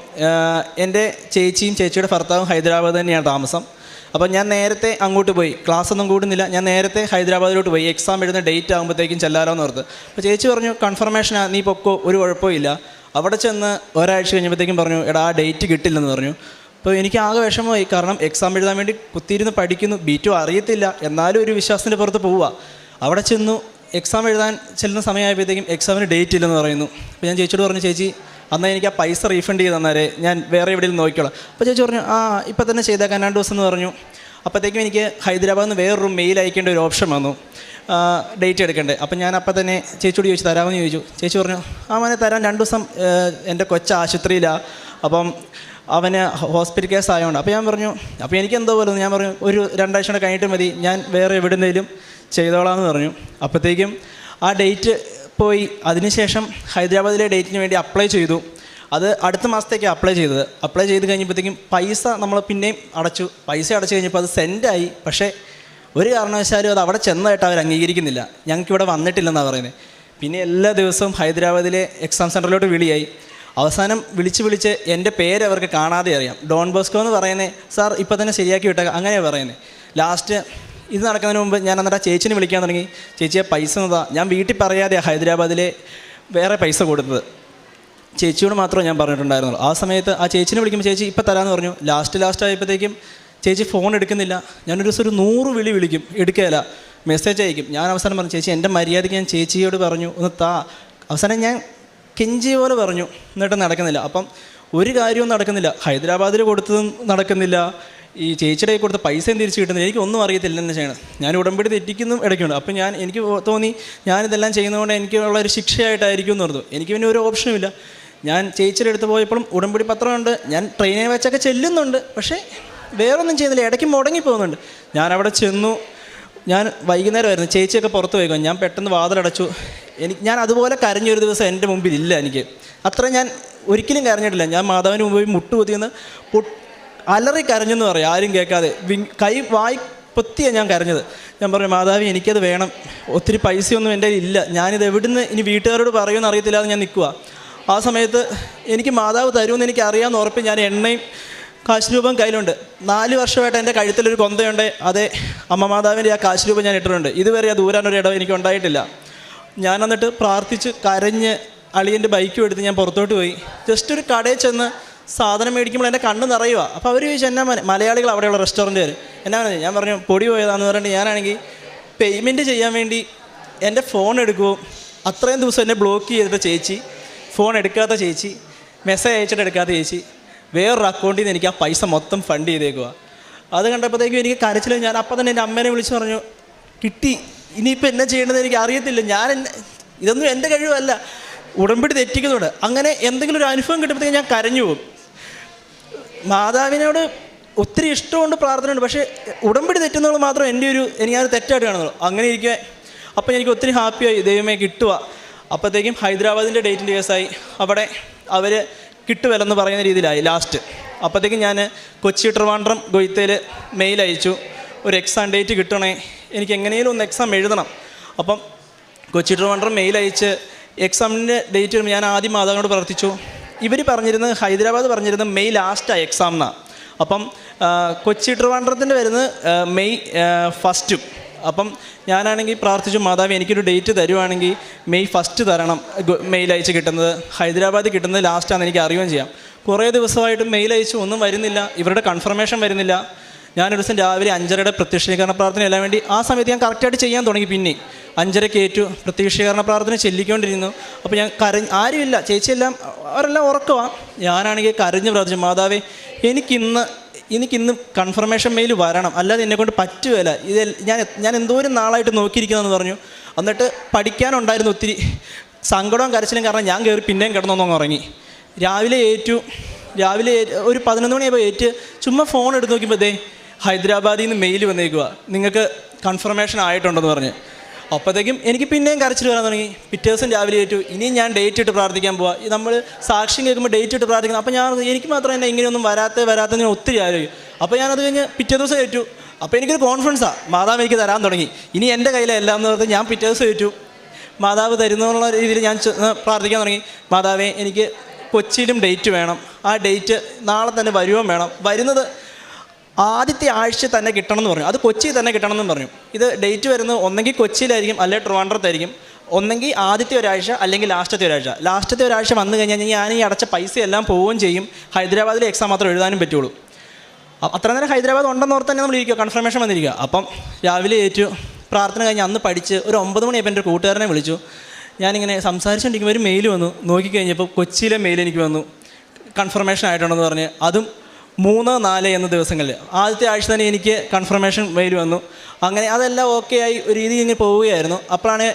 എൻ്റെ ചേച്ചിയും ചേച്ചിയുടെ ഭർത്താവും ഹൈദരാബാദ് തന്നെയാണ് താമസം. അപ്പം ഞാൻ നേരത്തെ അങ്ങോട്ട് പോയി, ക്ലാസ്സൊന്നും കൂടുന്നില്ല, ഞാൻ നേരത്തെ ഹൈദരാബാദിലോട്ട് പോയി. എക്സാം എഴുതുന്ന ഡേറ്റ് ആകുമ്പോഴത്തേക്കും ചെല്ലാലോ എന്ന് ഓർത്ത്. അപ്പോൾ ചേച്ചി പറഞ്ഞു, കൺഫർമേഷനാണ്, നീ പൊക്കോ, ഒരു കുഴപ്പമില്ല. അവിടെ ചെന്ന് ഒരാഴ്ച കഴിഞ്ഞപ്പോഴത്തേക്കും പറഞ്ഞു, എടാ ആ ഡേറ്റ് കിട്ടില്ലെന്ന് പറഞ്ഞു. അപ്പോൾ എനിക്ക് ആകെ വിഷമമായി. കാരണം എക്സാം എഴുതാൻ വേണ്ടി കുത്തിയിരുന്ന് പഠിക്കുന്നു, B2 അറിയത്തില്ല, എന്നാലും ഒരു വിശ്വാസത്തിൻ്റെ പുറത്ത് പോവുക. അവിടെ ചെന്നു എക്സാം എഴുതാൻ ചെല്ലുന്ന സമയമായപ്പോഴത്തേക്കും എക്സാമിന് ഡേറ്റ് ഇല്ലെന്ന് പറയുന്നു. അപ്പോൾ ഞാൻ ചേച്ചിയോട് പറഞ്ഞു, ചേച്ചി എന്നാൽ എനിക്ക് ആ പൈസ റീഫണ്ട് ചെയ്ത് തന്നേരെ, ഞാൻ വേറെ എവിടെയും നോക്കിക്കോളാം. അപ്പോൾ ചേച്ചി പറഞ്ഞു, ഇപ്പം തന്നെ ചെയ്തേക്കാൻ 2 ദിവസം എന്ന് പറഞ്ഞു. അപ്പോഴത്തേക്കും എനിക്ക് ഹൈദരാബാദിൽ നിന്ന് വേറൊരു മെയിൽ അയക്കേണ്ട ഒരു ഓപ്ഷൻ വന്നു, ഡേറ്റ് എടുക്കണ്ടേ. അപ്പം ഞാൻ അപ്പം തന്നെ ചേച്ചിയോട് ചോദിച്ചു, തരാമെന്ന് ചോദിച്ചു. ചേച്ചി പറഞ്ഞു, മോനെ തരാൻ, 2 ദിവസം എൻ്റെ കൊച്ച ആശുപത്രിയിലാണ്, അപ്പം അവന് ഹോസ്പിറ്റൽ കേസ് ആയതുകൊണ്ട്. അപ്പോൾ ഞാൻ പറഞ്ഞു, അപ്പോൾ എനിക്ക് എന്തോ പോലെ ഞാൻ പറഞ്ഞു, ഒരു 2 ആഴ്ച കൂടെ കഴിഞ്ഞിട്ട് മതി, ഞാൻ വേറെ എവിടെയെങ്കിലും ചെയ്തോളാമെന്ന് പറഞ്ഞു. അപ്പോഴത്തേക്കും ആ ഡേറ്റ് പോയി. അതിനുശേഷം ഹൈദരാബാദിലെ ഡേറ്റിന് വേണ്ടി അപ്ലൈ ചെയ്തു. അത് അടുത്ത മാസത്തേക്കാണ് അപ്ലൈ ചെയ്തത്. അപ്ലൈ ചെയ്ത് കഴിഞ്ഞപ്പോഴത്തേക്കും പൈസ നമ്മൾ പിന്നെയും അടച്ചു. പൈസ അടച്ചു കഴിഞ്ഞപ്പോൾ അത് സെൻഡായി. പക്ഷേ ഒരു കാരണവശാലും അത് അവിടെ ചെന്നതായിട്ട് അവർ അംഗീകരിക്കുന്നില്ല, ഞങ്ങൾക്കിവിടെ വന്നിട്ടില്ലെന്നാണ് പറയുന്നത്. പിന്നെ എല്ലാ ദിവസവും ഹൈദരാബാദിലെ എക്സാം സെൻറ്ററിലോട്ട് വിളിയായി. അവസാനം വിളിച്ച് എൻ്റെ പേര് അവർക്ക് കാണാതെ അറിയാം. ഡോൺ ബോസ്കോ എന്ന് പറയുന്നത്, സാർ ഇപ്പം തന്നെ ശരിയാക്കി വിട്ടേക്കാം, അങ്ങനെയാണ് പറയുന്നത്. ലാസ്റ്റ് ഇത് നടക്കുന്നതിന് മുമ്പ് ഞാൻ എന്നിട്ട് ആ ചേച്ചിനെ വിളിക്കാൻ തുടങ്ങി. ചേച്ചിയെ പൈസ എന്നതാ, ഞാൻ വീട്ടിൽ പറയാതെയാണ് ഹൈദരാബാദിലെ വേറെ പൈസ കൊടുത്തത്. ചേച്ചിയോട് മാത്രമേ ഞാൻ പറഞ്ഞിട്ടുണ്ടായിരുന്നുള്ളൂ. ആ സമയത്ത് ആ ചേച്ചിനെ വിളിക്കുമ്പോൾ ചേച്ചി ഇപ്പം തരാമെന്ന് പറഞ്ഞു. ലാസ്റ്റ് ആയപ്പോഴത്തേക്കും ചേച്ചി ഫോൺ എടുക്കുന്നില്ല. ഞാനൊരു ദിവസം ഒരു 100 വിളി വിളിക്കും, എടുക്കുകയില്ല. മെസ്സേജ് അയക്കും. ഞാൻ അവസാനം പറഞ്ഞു, ചേച്ചി എൻ്റെ മര്യാദയ്ക്ക് ഞാൻ ചേച്ചിയോട് പറഞ്ഞു ഒന്ന് താ. അവസാനം ഞാൻ കെഞ്ചി പോലെ പറഞ്ഞു, എന്നിട്ട് നടക്കുന്നില്ല. അപ്പം ഒരു കാര്യവും നടക്കുന്നില്ല. ഹൈദരാബാദിൽ കൊടുത്തതും നടക്കുന്നില്ല, ഈ ചേച്ചിയുടെ കൊടുത്ത പൈസയും തിരിച്ച് കിട്ടുന്നില്ല. എനിക്കൊന്നും അറിയത്തില്ല എന്ന് ചെയ്യണം. ഞാൻ ഉടമ്പടി തെറ്റിക്കുന്നു ഇടയ്ക്കുണ്ട്. അപ്പം എനിക്ക് തോന്നി ഞാനിതെല്ലാം ചെയ്യുന്നതുകൊണ്ട് എനിക്കുള്ള ഒരു ശിക്ഷയായിട്ടായിരിക്കും എന്ന് പറഞ്ഞു. എനിക്ക് പിന്നെ ഒരു ഓപ്ഷനും ഇല്ല. ഞാൻ ചേച്ചിയുടെ അടുത്ത് പോയപ്പോഴും ഉടമ്പടി പത്രമുണ്ട്, ഞാൻ ട്രെയിനിൽ വെച്ചൊക്കെ ചെല്ലുന്നുണ്ട്, പക്ഷേ വേറൊന്നും ചെയ്യുന്നില്ല, ഇടയ്ക്ക് മുടങ്ങി പോകുന്നുണ്ട്. ഞാൻ അവിടെ ചെന്നു. ഞാൻ വൈകുന്നേരമായിരുന്നു, ചേച്ചിയൊക്കെ പുറത്ത് പോയിക്കോ. ഞാൻ പെട്ടെന്ന് വാതിലടച്ചു. ഞാൻ അതുപോലെ കരഞ്ഞൊരു ദിവസം എൻ്റെ മുമ്പിലില്ല. എനിക്ക് അത്ര ഞാൻ ഒരിക്കലും കരഞ്ഞിട്ടില്ല. ഞാൻ മാതാവിന് മുമ്പിൽ മുട്ടുകുത്തിയെന്ന് അലറി കരഞ്ഞെന്ന് പറയും, ആരും കേൾക്കാതെ. വായി പൊത്തിയാണ് ഞാൻ കരഞ്ഞത്. ഞാൻ പറഞ്ഞു, മാതാവി എനിക്കത് വേണം, ഒത്തിരി പൈസയൊന്നും എൻ്റെ ഇല്ല, ഞാനിത് എവിടുന്ന് ഇനി വീട്ടുകാരോട് പറയുമെന്ന് അറിയത്തില്ലാതെ ഞാൻ നിൽക്കുക. ആ സമയത്ത് എനിക്ക് മാതാവ് തരുമെന്ന് എനിക്ക് അറിയാമെന്ന് ഉറപ്പ് ഞാൻ എണ്ണയും കാശ് രൂപം കയ്യിലുണ്ട്. 4 വർഷമായിട്ട് എൻ്റെ കഴുത്തിലൊരു കൊന്തയുണ്ട്. അതേ അമ്മ മാതാവിൻ്റെ ആ കാശ് രൂപം ഞാൻ ഇട്ടിട്ടുണ്ട്. ഇതുവരെ ആ ദൂരാനൊരു ഇടം എനിക്ക് ഉണ്ടായിട്ടില്ല. ഞാൻ എന്നിട്ട് പ്രാർത്ഥിച്ച് കരഞ്ഞ് അളിയൻ്റെ ബൈക്കും എടുത്ത് ഞാൻ പുറത്തോട്ട് പോയി. ജസ്റ്റ് ഒരു കടയിൽ ചെന്ന് സാധനം മേടിക്കുമ്പോൾ എൻ്റെ കണ്ണ് നിറയുക. അപ്പോൾ അവർ ചോദിച്ചു, എന്നാ മലയാളികൾ അവിടെയുള്ള റെസ്റ്റോറൻറ്റുകാർ എന്നാ പറഞ്ഞു. ഞാൻ പറഞ്ഞു, പൊടി പോയതാണെന്ന് പറഞ്ഞിട്ട് ഞാനാണെങ്കിൽ പേയ്മെൻറ്റ് ചെയ്യാൻ വേണ്ടി എൻ്റെ ഫോൺ എടുക്കുമോ. അത്രയും ദിവസം എന്നെ ബ്ലോക്ക് ചെയ്തിട്ട് ചേച്ചി, ഫോൺ എടുക്കാത്ത ചേച്ചി, മെസ്സേജ് അയച്ചിട്ട് എടുക്കാത്ത ചേച്ചി, വേറൊരു അക്കൗണ്ടിൽ നിന്ന് എനിക്ക് ആ പൈസ മൊത്തം ഫണ്ട് ചെയ്തേക്കുക. അത് കണ്ടപ്പോഴത്തേക്കും എനിക്ക് കരച്ചിൽ. ഞാൻ അപ്പം തന്നെ എൻ്റെ അമ്മേനെ വിളിച്ച് പറഞ്ഞു, കിട്ടി, ഇനിയിപ്പോൾ എന്നാ ചെയ്യേണ്ടതെന്ന് എനിക്ക് അറിയത്തില്ല. ഇതൊന്നും എൻ്റെ കഴിവല്ല, ഉടമ്പടി തെറ്റിക്കുന്നുണ്ട്. അങ്ങനെ എന്തെങ്കിലും ഒരു അനുഭവം കിട്ടുമ്പോഴത്തേക്കും ഞാൻ കരഞ്ഞു പോകും. മാതാവിനോട് ഒത്തിരി ഇഷ്ടമുണ്ട്, പ്രാർത്ഥനയുണ്ട്, പക്ഷേ ഉടമ്പടി തെറ്റുന്നത് മാത്രം എനിക്കത് തെറ്റായിട്ട് കാണുന്നുള്ളൂ. അങ്ങനെ ഇരിക്കുക. അപ്പോൾ എനിക്ക് ഒത്തിരി ഹാപ്പിയായി, ദൈവമേ കിട്ടുക. അപ്പോഴത്തേക്കും ഹൈദരാബാദിൻ്റെ ഡേറ്റിൻ്റെ കേസായി. അവിടെ അവർ കിട്ടുവല്ലെന്ന് പറയുന്ന രീതിയിലായി ലാസ്റ്റ്. അപ്പോഴത്തേക്കും ഞാൻ കൊച്ചി ട്രിവാൻഡ്രം ഗൊയ്ത്തയിൽ മെയിൽ അയച്ചു, ഒരു എക്സാം ഡേറ്റ് കിട്ടണേ, എനിക്ക് എങ്ങനെയും ഒന്ന് എക്സാം എഴുതണം. അപ്പം കൊച്ചി ട്രിവാൻഡ്രം മെയിൽ അയച്ച് എക്സാമിൻ്റെ ഡേറ്റ് വരുമ്പോൾ ഞാൻ ആദ്യം മാതാവിനോട് പ്രാർത്ഥിച്ചു. ഇവർ പറഞ്ഞിരുന്നത്, ഹൈദരാബാദ് പറഞ്ഞിരുന്നത് മെയ് ലാസ്റ്റാണ് എക്സാം എന്നാണ്. അപ്പം കൊച്ചി ട്രിവാൻഡ്രത്തിൻ്റെ വരുന്നത് മെയ് 1. അപ്പം ഞാനാണെങ്കിൽ പ്രാർത്ഥിച്ചു, മാതാവ് എനിക്കൊരു ഡേറ്റ് തരുവാണെങ്കിൽ മെയ് 1 തരണം. മെയിൽ അയച്ച് കിട്ടുന്നത് ഹൈദരാബാദിൽ കിട്ടുന്നത് ലാസ്റ്റാണെന്ന് എനിക്ക് അറിയുകയും ചെയ്യാം. കുറേ ദിവസമായിട്ട് മെയിൽ അയച്ചു, ഒന്നും വരുന്നില്ല, ഇവരുടെ കൺഫർമേഷൻ വരുന്നില്ല. ഞാനൊരു ദിവസം രാവിലെ 5:30 പ്രത്യക്ഷീകരണ പ്രാർത്ഥന എല്ലാം വേണ്ടി ആ സമയത്ത് ഞാൻ കറക്റ്റായിട്ട് ചെയ്യാൻ തുടങ്ങി. പിന്നെ 5:30 ഏറ്റു പ്രത്യക്ഷീകരണ പ്രാർത്ഥന ചെല്ലിക്കൊണ്ടിരുന്നു. അപ്പോൾ ഞാൻ ആരുമില്ല, ചേച്ചിയെല്ലാം അവരെല്ലാം ഉറക്കമാണ്. ഞാനാണെങ്കിൽ കരഞ്ഞ് പ്രാർത്ഥിച്ചു, മാതാവേ എനിക്കിന്ന് കൺഫർമേഷൻ മെയിൽ വരണം, അല്ലാതെ എന്നെക്കൊണ്ട് പറ്റുകയില്ല. ഞാൻ എന്തോരം നാളായിട്ട് നോക്കിയിരിക്കുന്നതെന്ന് പറഞ്ഞു. എന്നിട്ട് പഠിക്കാനുണ്ടായിരുന്നു ഒത്തിരി സങ്കടവും കരച്ചിലും, കാരണം ഞാൻ കയറി പിന്നെയും കിടന്നൊന്നും ഉറങ്ങി. രാവിലെ ഒരു 11 മണിയായപ്പോൾ ചുമ്മാ ഫോൺ എടുത്ത് നോക്കിയപ്പോൾ ഹൈദരാബാദിൽ നിന്ന് മെയിൽ വന്നേക്കുക, നിങ്ങൾക്ക് കൺഫർമേഷൻ ആയിട്ടുണ്ടെന്ന് പറഞ്ഞ്. അപ്പോഴത്തേക്കും എനിക്ക് പിന്നെയും കരച്ചിൽ വരാൻ തുടങ്ങി. പിറ്റേ ദിവസം രാവിലെ ഇനിയും ഞാൻ ഡേറ്റ് ഇട്ട് പ്രാർത്ഥിക്കാൻ പോവാം. നമ്മൾ സാക്ഷ്യം കേൾക്കുമ്പോൾ ഡേറ്റ് ഇട്ട് പ്രാർത്ഥിക്കണം. അപ്പോൾ എനിക്ക് മാത്രം തന്നെ ഇങ്ങനെയൊന്നും വരാത്ത ഞാൻ ഒത്തിരി ആലോചിക്കും. അപ്പോൾ ഞാനത് കഴിഞ്ഞ് പിറ്റേ ദിവസം ഏറ്റു. അപ്പോൾ എനിക്കൊരു കോൺഫിഡൻസാണ്, മാതാവ് എനിക്ക് തരാൻ തുടങ്ങി. ഇനി എൻ്റെ കയ്യിലെല്ലാം എന്ന് പറഞ്ഞ് ഞാൻ പിറ്റേ ദിവസം ഏറ്റു. മാതാവ് തരുന്നുള്ള രീതിയിൽ ഞാൻ പ്രാർത്ഥിക്കാൻ തുടങ്ങി. മാതാവേ, എനിക്ക് കൊച്ചിയിലും ഡേറ്റ് വേണം, ആ ഡേറ്റ് നാളെ തന്നെ വരുവാൻ വേണം, വരുന്നത് ആദ്യത്തെ ആഴ്ച തന്നെ കിട്ടണം എന്ന് പറഞ്ഞു. അത് കൊച്ചിയിൽ തന്നെ കിട്ടണം എന്ന് പറഞ്ഞു. ഇത് ഡേറ്റ് വരുന്നത് ഒന്നെങ്കിൽ കൊച്ചിയിലായിരിക്കും, അല്ലെങ്കിൽ ട്രിവാൻഡ്രത്തായിരിക്കും. ഒന്നെങ്കിൽ ആദ്യത്തെ ഒരാഴ്ച അല്ലെങ്കിൽ ലാസ്റ്റത്തെ ഒരാഴ്ച വന്നു കഴിഞ്ഞാൽ ഞാൻ ഈ അടച്ച പൈസ എല്ലാം പോവുകയും ചെയ്യും. ഹൈദരാബാദിലെ എക്സാം മാത്രം എഴുതാനും പറ്റുള്ളൂ. അത്ര നേരം ഹൈദരാബാദ് ഉണ്ടെന്ന് ഓർത്ത് തന്നെ നമ്മൾ ഇരിക്കുക, കൺഫർമേഷൻ വന്നിരിക്കുക. അപ്പം രാവിലെ പ്രാർത്ഥന കഴിഞ്ഞ് അന്ന് പഠിച്ച് ഒരു 9 മണിയായപ്പോൾ എൻ്റെ കൂട്ടുകാരനെ വിളിച്ചു. ഞാനിങ്ങനെ സംസാരിച്ചുകൊണ്ടിരിക്കുമ്പോൾ ഒരു മെയിൽ വന്നു. നോക്കിക്കഴിഞ്ഞപ്പോൾ കൊച്ചിയിലെ മെയിൽ എനിക്ക് വന്നു, കൺഫർമേഷൻ ആയിട്ടുണ്ടെന്ന് പറഞ്ഞ്. അതും 3, 4 എന്ന ദിവസങ്ങളിൽ ആദ്യത്തെ ആഴ്ച തന്നെ എനിക്ക് കൺഫർമേഷൻ മെയിൽ വന്നു. അങ്ങനെ അതെല്ലാം ഓക്കെ ആയി ഒരു രീതി ഇങ്ങനെ പോവുകയായിരുന്നു. അപ്പോഴാണ്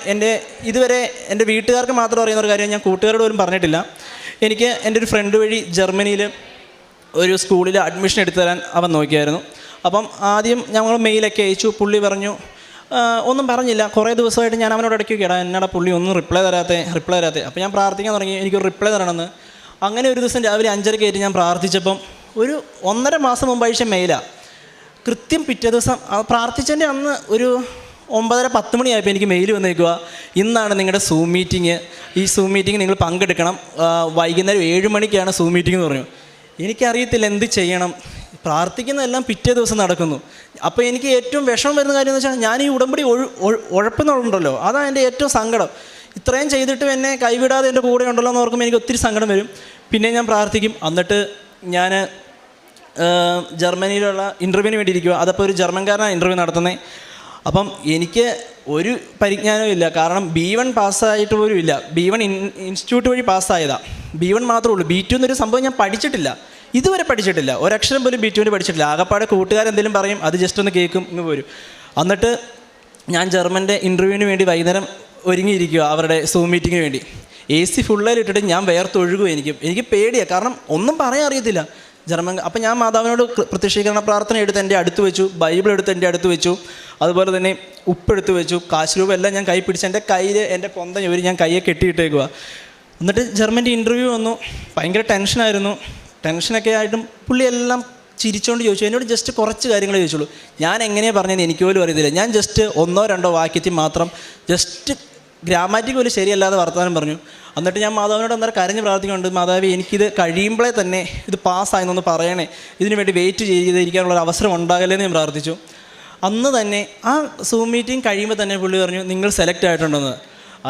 ഇതുവരെ എൻ്റെ വീട്ടുകാർക്ക് മാത്രം അറിയുന്ന ഒരു കാര്യം ഞാൻ കൂട്ടുകാരോട് പോലും പറഞ്ഞിട്ടില്ല. എനിക്ക് എൻ്റെ ഒരു ഫ്രണ്ട് വഴി ജർമ്മനിയിൽ ഒരു സ്കൂളിൽ അഡ്മിഷൻ എടുത്തു തരാൻ അവൻ നോക്കിയായിരുന്നു. അപ്പം ആദ്യം ഞങ്ങൾ മെയിലൊക്കെ അയച്ചു. പുള്ളി പറഞ്ഞു, ഒന്നും പറഞ്ഞില്ല. കുറേ ദിവസമായിട്ട് ഞാൻ അവനോട് ഇടയ്ക്കൊക്കെടാ എന്നാടാ പുള്ളി ഒന്നും റിപ്ലൈ തരാത്തേ. അപ്പോൾ ഞാൻ പ്രാർത്ഥിക്കാൻ തുടങ്ങി, എനിക്കൊരു റിപ്ലൈ തരണമെന്ന്. അങ്ങനെ ഒരു ദിവസം രാവിലെ 5:30 ഞാൻ പ്രാർത്ഥിച്ചപ്പം ഒരു 1.5 മാസം മുമ്പ് അയച്ച മെയിലാണ്. കൃത്യം പിറ്റേ ദിവസം പ്രാർത്ഥിച്ചതിൻ്റെ അന്ന് ഒരു 9:30-10 മണിയായപ്പോൾ എനിക്ക് മെയിൽ വന്നേക്കുക, ഇന്നാണ് നിങ്ങളുടെ സൂം മീറ്റിംഗ്, ഈ സൂം മീറ്റിംഗ് നിങ്ങൾ പങ്കെടുക്കണം, വൈകുന്നേരം 7 മണിക്കാണ് സൂം മീറ്റിംഗ് എന്ന് പറഞ്ഞു. എനിക്കറിയത്തില്ല എന്ത് ചെയ്യണം. പ്രാർത്ഥിക്കുന്നതെല്ലാം പിറ്റേ ദിവസം നടക്കുന്നു. അപ്പോൾ എനിക്ക് ഏറ്റവും വിഷമം വരുന്ന കാര്യം എന്ന് വെച്ചാൽ ഞാൻ ഈ ഉടമ്പടി ഉഴപ്പുന്നുണ്ടല്ലോ, അതാണ് എൻ്റെ ഏറ്റവും സങ്കടം. ഇത്രയും ചെയ്തിട്ടും എന്നെ കൈവിടാതെ എൻ്റെ കൂടെ ഉണ്ടല്ലോ എന്ന് ഓർക്കുമ്പോൾ എനിക്ക് ഒത്തിരി സങ്കടം വരും. പിന്നെ ഞാൻ പ്രാർത്ഥിക്കും. എന്നിട്ട് ഞാൻ ജർമ്മനിയിലുള്ള ഇൻ്റർവ്യൂവിന് വേണ്ടി ഇരിക്കുക. അതപ്പോൾ ഒരു ജർമ്മൻകാരനാണ് ഇൻ്റർവ്യൂ നടത്തുന്നത്. അപ്പം എനിക്ക് ഒരു പരിജ്ഞാനവും ഇല്ല, കാരണം B1 പാസ്സായിട്ട് പോലും ഇല്ല. B1 ഇൻസ്റ്റിറ്റ്യൂട്ട് വഴി പാസ്സായതാണ്. B1 മാത്രമേ ഉള്ളൂ. B2 എന്നൊരു സംഭവം ഞാൻ പഠിച്ചിട്ടില്ല, ഇതുവരെ പഠിച്ചിട്ടില്ല. ഒരക്ഷരം പോലും B2 പഠിച്ചിട്ടില്ല. ആകപ്പാടെ കൂട്ടുകാരെന്തെങ്കിലും പറയും, അത് ജസ്റ്റ് ഒന്ന് കേൾക്കും, ഇങ്ങ് പോരും. എന്നിട്ട് ഞാൻ ജർമ്മൻ്റെ ഇൻ്റർവ്യൂവിന് വേണ്ടി വൈകുന്നേരം ഒരുങ്ങിയിരിക്കുക, അവരുടെ സൂം മീറ്റിങ്ങിന് വേണ്ടി. AC ഫുള്ളായിട്ടിട്ട് ഞാൻ വേർത്തൊഴുകും. എനിക്ക് പേടിയാണ്, കാരണം ഒന്നും പറയാൻ അറിയത്തില്ല ജർമ്മൻ. അപ്പം ഞാൻ മാതാവിനോട് പ്രത്യക്ഷീകരണ പ്രാർത്ഥന എടുത്ത് എൻ്റെ അടുത്ത് വെച്ചു, ബൈബിൾ എടുത്ത് എൻ്റെ അടുത്ത് വെച്ചു, അതുപോലെ തന്നെ ഉപ്പെടുത്ത് വെച്ചു, കാശ് രൂപ എല്ലാം ഞാൻ കൈ പിടിച്ച് എൻ്റെ കയ്യിൽ എൻ്റെ പൊന്ത ഞാൻ കയ്യെ കെട്ടിയിട്ടേക്കുക. എന്നിട്ട് ജർമ്മൻ്റെ ഇൻ്റർവ്യൂ വന്നു. ഭയങ്കര ടെൻഷനായിരുന്നു. ടെൻഷനൊക്കെ ആയിട്ടും പുള്ളി എല്ലാം ചിരിച്ചുകൊണ്ട് ചോദിച്ചു. എന്നോട് ജസ്റ്റ് കുറച്ച് കാര്യങ്ങളെ ചോദിച്ചുള്ളൂ. ഞാൻ എങ്ങനെയാണ് പറഞ്ഞതെന്ന് എനിക്ക് പോലും അറിയത്തില്ല. ഞാൻ ജസ്റ്റ് 1-2 വാക്യത്തിൽ മാത്രം ജസ്റ്റ് ഗ്രാമാറ്റിക് പോലും ശരിയല്ലാതെ വർത്തമാനം പറഞ്ഞു. എന്നിട്ട് ഞാൻ മാതാവിനോട് അന്നേരം കരഞ്ഞ് പ്രാർത്ഥിക്കുന്നുണ്ട്, മാതാവി എനിക്കിത് കഴിയുമ്പോഴേ തന്നെ ഇത് പാസ്സായെന്നൊന്ന് പറയണേ, ഇതിനു വേണ്ടി വെയിറ്റ് ചെയ്തിരിക്കാനുള്ളൊരു അവസരം ഉണ്ടാകല്ലേന്ന് ഞാൻ പ്രാർത്ഥിച്ചു. അന്ന് തന്നെ ആ സൂം മീറ്റിംഗ് കഴിയുമ്പോൾ തന്നെ പുള്ളി പറഞ്ഞു, നിങ്ങൾ സെലക്ട് ആയിട്ടുണ്ടെന്ന്.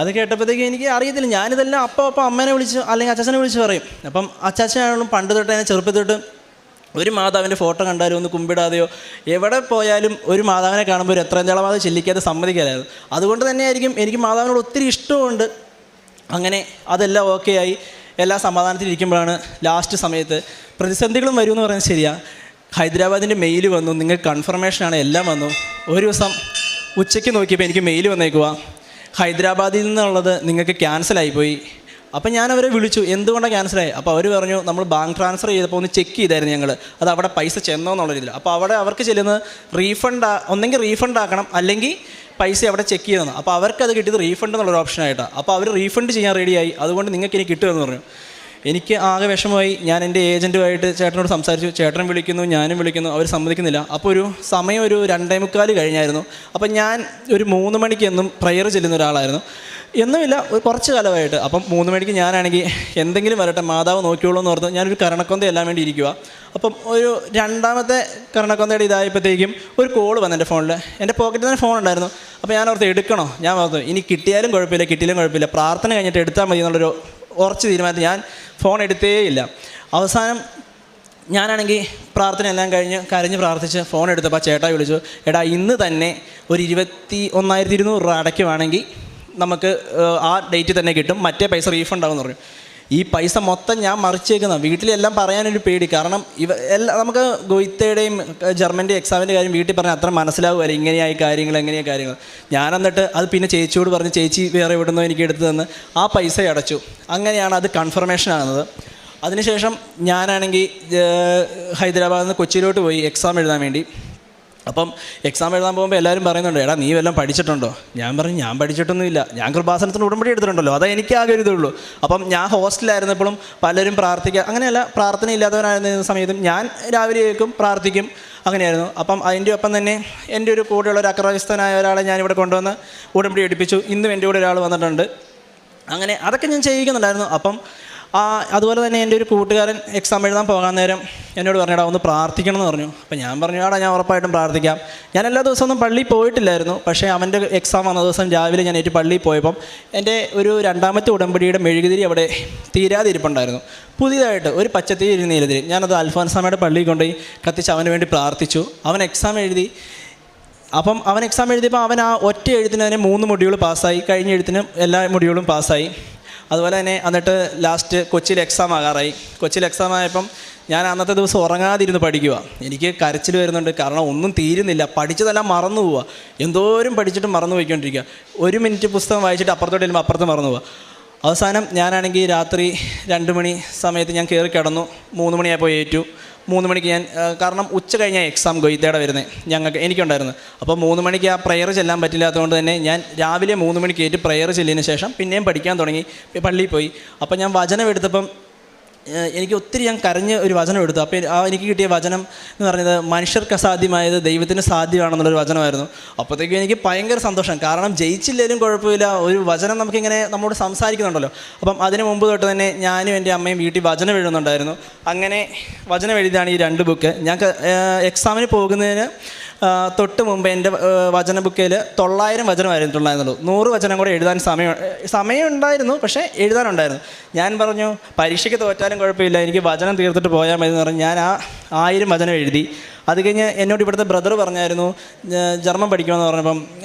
അത് കേട്ടപ്പോഴത്തേക്ക് എനിക്ക് അറിയത്തില്ല. ഞാനിതെല്ലാം അപ്പോൾ അമ്മേനെ വിളിച്ച് അല്ലെങ്കിൽ അച്ചാച്ചനെ വിളിച്ച് പറയും. അപ്പം അച്ചാച്ചനാണെങ്കിലും പണ്ട് തൊട്ട് എന്നെ ചെറുപ്പത്തിൽ തൊട്ട് ഒരു മാതാവിൻ്റെ ഫോട്ടോ കണ്ടാലും ഒന്ന് കുമ്പിടാതെയോ എവിടെ പോയാലും ഒരു മാതാവിനെ കാണുമ്പോൾ ഒരു എത്രയും ജളമാതെ ചെല്ലിക്കാതെ സമ്മതിക്കാനായിരുന്നു. അതുകൊണ്ട് തന്നെയായിരിക്കും എനിക്ക് മാതാവിനോട് ഒത്തിരി ഇഷ്ടമുണ്ട്. അങ്ങനെ അതെല്ലാം ഓക്കെ ആയി, എല്ലാ സമാധാനത്തിലിരിക്കുമ്പോഴാണ് ലാസ്റ്റ് സമയത്ത് പ്രതിസന്ധികളും വരുമെന്ന് പറയുന്നത് ശരിയാണ്. ഹൈദരാബാദിൻ്റെ മെയിൽ വന്നു, നിങ്ങൾക്ക് കൺഫർമേഷനാണ്, എല്ലാം വന്നു. ഒരു ദിവസം ഉച്ചയ്ക്ക് നോക്കിയപ്പോൾ എനിക്ക് മെയിൽ വന്നേക്കുക, ഹൈദരാബാദിൽ നിന്നുള്ളത് നിങ്ങൾക്ക് ക്യാൻസലായിപ്പോയി. അപ്പം ഞാൻ അവരെ വിളിച്ചു, എന്തുകൊണ്ടാണ് ക്യാൻസലായി? അപ്പോൾ അവർ പറഞ്ഞു, നമ്മൾ ബാങ്ക് ട്രാൻസ്ഫർ ചെയ്തപ്പോൾ ഒന്ന് ചെക്ക് ചെയ്തായിരുന്നു ഞങ്ങൾ, അത് അവിടെ പൈസ ചെന്നോ എന്നുള്ള രീതിയിൽ. അപ്പോൾ അവിടെ അവർക്ക് ചെല്ലുന്നത് ഒന്നെങ്കിൽ റീഫണ്ട് ആക്കണം, അല്ലെങ്കിൽ പൈസ അവിടെ ചെക്ക് ചെയ്തെന്ന്. അപ്പോൾ അവർക്കത് കിട്ടിയത് റീഫണ്ട് എന്നുള്ളൊരു ഓപ്ഷനായിട്ടാണ്. അപ്പോൾ അവർ റീഫണ്ട് ചെയ്യാൻ റെഡിയായി, അതുകൊണ്ട് നിങ്ങൾക്ക് ഇനി കിട്ടുമെന്ന് പറഞ്ഞു. എനിക്ക് ആകെ വിഷമമായി. ഞാൻ എൻ്റെ ഏജൻറ്റുമായിട്ട് ചേട്ടനോട് സംസാരിച്ചു. ചേട്ടനും വിളിക്കുന്നു, ഞാനും വിളിക്കുന്നു, അവർ സമ്മതിക്കുന്നില്ല. അപ്പോൾ ഒരു സമയം ഒരു 2:45 കഴിഞ്ഞായിരുന്നു. അപ്പം ഞാൻ ഒരു 3 മണിക്ക് എന്നും പ്രയർ ചെല്ലുന്ന ഒരാളായിരുന്നു, എന്നുമില്ല ഒരു കുറച്ച് കാലമായിട്ട്. അപ്പം 3 മണിക്ക് ഞാനാണെങ്കിൽ എന്തെങ്കിലും വരട്ടെ, മാതാവ് നോക്കിയോളൂ എന്ന് ഓർത്ത് ഞാനൊരു കരണക്കൊന്ത എല്ലാം വേണ്ടി ഇരിക്കുക. അപ്പം ഒരു 2ാമത്തെ കരണക്കൊന്തയുടെ ഇതായപ്പോഴത്തേക്കും ഒരു കോൾ വന്നു എൻ്റെ ഫോണിൽ. എൻ്റെ പോക്കറ്റിൽ തന്നെ ഫോൺ ഉണ്ടായിരുന്നു. അപ്പോൾ ഞാൻ ഓർത്ത് എടുക്കണോ, ഞാൻ ഓർത്തു ഇനി കിട്ടിയാലും കുഴപ്പമില്ല കിട്ടിയാലും കുഴപ്പമില്ല, പ്രാർത്ഥന കഴിഞ്ഞിട്ട് എടുത്താൽ മതി എന്നുള്ളൊരു ഉറച്ച് തീരുമാനത്തിൽ ഞാൻ ഫോൺ എടുത്തേയില്ല. അവസാനം ഞാനാണെങ്കിൽ പ്രാർത്ഥന എല്ലാം കഴിഞ്ഞ് കരഞ്ഞ് പ്രാർത്ഥിച്ച് ഫോൺ എടുത്തപ്പോൾ ചേട്ടാ വിളിച്ചു, എടാ ഇന്ന് തന്നെ ഒരു 21,200 രൂപ അടയ്ക്കുവാണെങ്കിൽ നമുക്ക് ആ ഡേറ്റ് തന്നെ കിട്ടും, മറ്റേ പൈസ റീഫണ്ട് ആകുമെന്ന് പറഞ്ഞു. ഈ പൈസ മൊത്തം ഞാൻ മറിച്ചേക്കുന്ന, വീട്ടിലെല്ലാം പറയാനൊരു പേടി. കാരണം നമുക്ക് ഗോയിത്തയുടെയും ജർമ്മൻ്റെ എക്സാമിൻ്റെ കാര്യം വീട്ടിൽ പറഞ്ഞാൽ അത്ര മനസ്സിലാവുമല്ലോ, എങ്ങനെയായി കാര്യങ്ങൾ. ഞാൻ എന്നിട്ട് അത് പിന്നെ ചേച്ചിയോട് പറഞ്ഞ്, ചേച്ചി വേറെ എവിടുന്നോ എനിക്ക് എടുത്തു തന്ന് ആ പൈസ അടച്ചു. അങ്ങനെയാണ് അത് കൺഫർമേഷൻ ആകുന്നത്. അതിനുശേഷം ഞാനാണെങ്കിൽ ഹൈദരാബാദിൽ നിന്ന് കൊച്ചിയിലോട്ട് പോയി എക്സാം എഴുതാൻ വേണ്ടി. അപ്പം എക്സാം എഴുതാൻ പോകുമ്പോൾ എല്ലാവരും പറയുന്നുണ്ട്, എടാ നീ വല്ലതും പഠിച്ചിട്ടുണ്ടോ? ഞാൻ പറഞ്ഞു, ഞാൻ പഠിച്ചിട്ടൊന്നുമില്ല, ഞാൻ കൃപാസനത്തിന് ഉടമ്പടി എടുത്തിട്ടുണ്ടല്ലോ, അതാ എനിക്ക് ആകെ ഒരു ഇതുള്ളൂ. അപ്പം ഞാൻ ഹോസ്റ്റലായിരുന്നപ്പോഴും പലരും അങ്ങനെയല്ല, പ്രാർത്ഥന ഇല്ലാത്തവരായിരുന്ന സമയത്തും ഞാൻ രാവിലെ കേൾക്കും, പ്രാർത്ഥിക്കും, അങ്ങനെയായിരുന്നു. അപ്പം അതിൻ്റെ ഒപ്പം തന്നെ എൻ്റെ ഒരു കൂടെയുള്ള ഒരു അക്രമസ്ഥനായ ഒരാളെ ഞാനിവിടെ കൊണ്ടുവന്ന് ഉടമ്പടി എടുപ്പിച്ചു. ഇന്നും എൻ്റെ കൂടെ ഒരാൾ വന്നിട്ടുണ്ട്. അങ്ങനെ അതൊക്കെ ഞാൻ ചെയ്യിക്കുന്നുണ്ടായിരുന്നു. അപ്പം അതുപോലെ തന്നെ എൻ്റെ ഒരു കൂട്ടുകാരൻ എക്സാം എഴുതാൻ പോകാൻ നേരം എന്നോട് പറഞ്ഞാൽ ഒന്ന് പ്രാർത്ഥിക്കണം എന്ന് പറഞ്ഞു. അപ്പം ഞാൻ പറഞ്ഞു, ഞാൻ ഉറപ്പായിട്ടും പ്രാർത്ഥിക്കാം. ഞാൻ എല്ലാ ദിവസമൊന്നും പള്ളിയിൽ പോയിട്ടില്ലായിരുന്നു. പക്ഷേ അവൻ്റെ എക്സാം വന്ന ദിവസം രാവിലെ ഞാൻ പള്ളിയിൽ പോയപ്പം എൻ്റെ ഒരു 2ാമത്തെ ഉടമ്പടിയുടെ മെഴുകുതിരി അവിടെ തീരാതിരിപ്പുണ്ടായിരുന്നു. പുതിയതായിട്ട് ഒരു പച്ചത്തിരി ഒരു നീലതിരി. ഞാനത് അൽഫോൻസാമയുടെ പള്ളിയിൽ കൊണ്ടുപോയി കത്തിച്ച് അവന് വേണ്ടി പ്രാർത്ഥിച്ചു. അവൻ എക്സാം എഴുതി. അപ്പം അവൻ എക്സാം എഴുതിയപ്പോൾ അവൻ ആ ഒറ്റ എഴുത്തിന് തന്നെ 3 മൊഡ്യൂൾ പാസ്സായി, കഴിഞ്ഞ എഴുത്തിനും എല്ലാ മൊഡ്യൂളും പാസ്സായി. അതുപോലെ തന്നെ എന്നിട്ട് ലാസ്റ്റ് കൊച്ചിയിൽ എക്സാം ആകാറായി. കൊച്ചിയിൽ എക്സാം ആയപ്പം ഞാൻ അന്നത്തെ ദിവസം ഉറങ്ങാതിരുന്ന് പഠിക്കുക. എനിക്ക് കരച്ചിൽ വരുന്നുണ്ട്, കാരണം ഒന്നും തീരുന്നില്ല, പഠിച്ചതെല്ലാം മറന്നു പോവുക. എന്തോരം പഠിച്ചിട്ടും മറന്നു പോയിക്കൊണ്ടിരിക്കുക. 1 മിനിറ്റ് പുസ്തകം വായിച്ചിട്ട് അപ്പുറത്തോട്ട് ചെല്ലുമ്പോൾ അപ്പുറത്ത് മറന്നു പോവുക. അവസാനം ഞാനാണെങ്കിൽ രാത്രി 2 മണി സമയത്ത് ഞാൻ കയറി കിടന്നു. 3 മണിയായപ്പോൾ ഏറ്റു. 3 മണിക്ക് ഞാൻ, കാരണം ഉച്ച കഴിഞ്ഞാൽ എക്സാം ഗൊയ്ത്തയുടെ വരുന്നത് എനിക്കുണ്ടായിരുന്നു. അപ്പോൾ 3 മണിക്ക് ആ പ്രയർ ചെല്ലാൻ പറ്റില്ലാത്തതുകൊണ്ട് തന്നെ ഞാൻ രാവിലെ 3 മണിക്ക് ഏറ്റ് പ്രയർ ചെല്ലിയതിന് ശേഷം പിന്നെയും പഠിക്കാൻ തുടങ്ങി, പള്ളിയിൽ പോയി. അപ്പോൾ ഞാൻ വചനം എടുത്തപ്പം എനിക്ക് ഒത്തിരി ഞാൻ കരഞ്ഞ് ഒരു വചനം എടുത്തു. അപ്പോൾ എനിക്ക് കിട്ടിയ വചനം എന്ന് പറഞ്ഞത് മനുഷ്യർക്ക് അസാധ്യമായത് ദൈവത്തിന് സാധ്യമാണെന്നുള്ളൊരു വചനമായിരുന്നു. അപ്പോഴത്തേക്കും എനിക്ക് ഭയങ്കര സന്തോഷം, കാരണം ജയിച്ചില്ലെങ്കിലും കുഴപ്പമില്ല, ഒരു വചനം നമുക്കിങ്ങനെ നമ്മോട് സംസാരിക്കുന്നുണ്ടല്ലോ. അപ്പം അതിന് മുമ്പ് തൊട്ട് തന്നെ ഞാനും എൻ്റെ അമ്മയും വീട്ടിൽ വചനം എഴുതുന്നുണ്ടായിരുന്നു. അങ്ങനെ വചനം എഴുതിയാണ് ഈ 2 ബുക്ക്. ഞാൻ എക്സാമിന് പോകുന്നതിന് തൊട്ട് മുമ്പ് എൻ്റെ വചന ബുക്കിൽ 900 വചനമായിരുന്നുള്ളൂ. 100 വചനം കൂടെ എഴുതാൻ സമയം ഉണ്ടായിരുന്നു, പക്ഷേ എഴുതാനുണ്ടായിരുന്നു. ഞാൻ പറഞ്ഞു പരീക്ഷയ്ക്ക് തോറ്റാലും കുഴപ്പമില്ല, എനിക്ക് വചനം തീർത്തിട്ട് പോയാൽ മതി എന്ന് പറഞ്ഞ് ഞാൻ ആ 1000 വചനം എഴുതി. അത് കഴിഞ്ഞ് എന്നോട് ഇവിടുത്തെ ബ്രദർ പറഞ്ഞായിരുന്നു ജർമ്മൻ പഠിക്കണമെന്ന് പറഞ്ഞപ്പം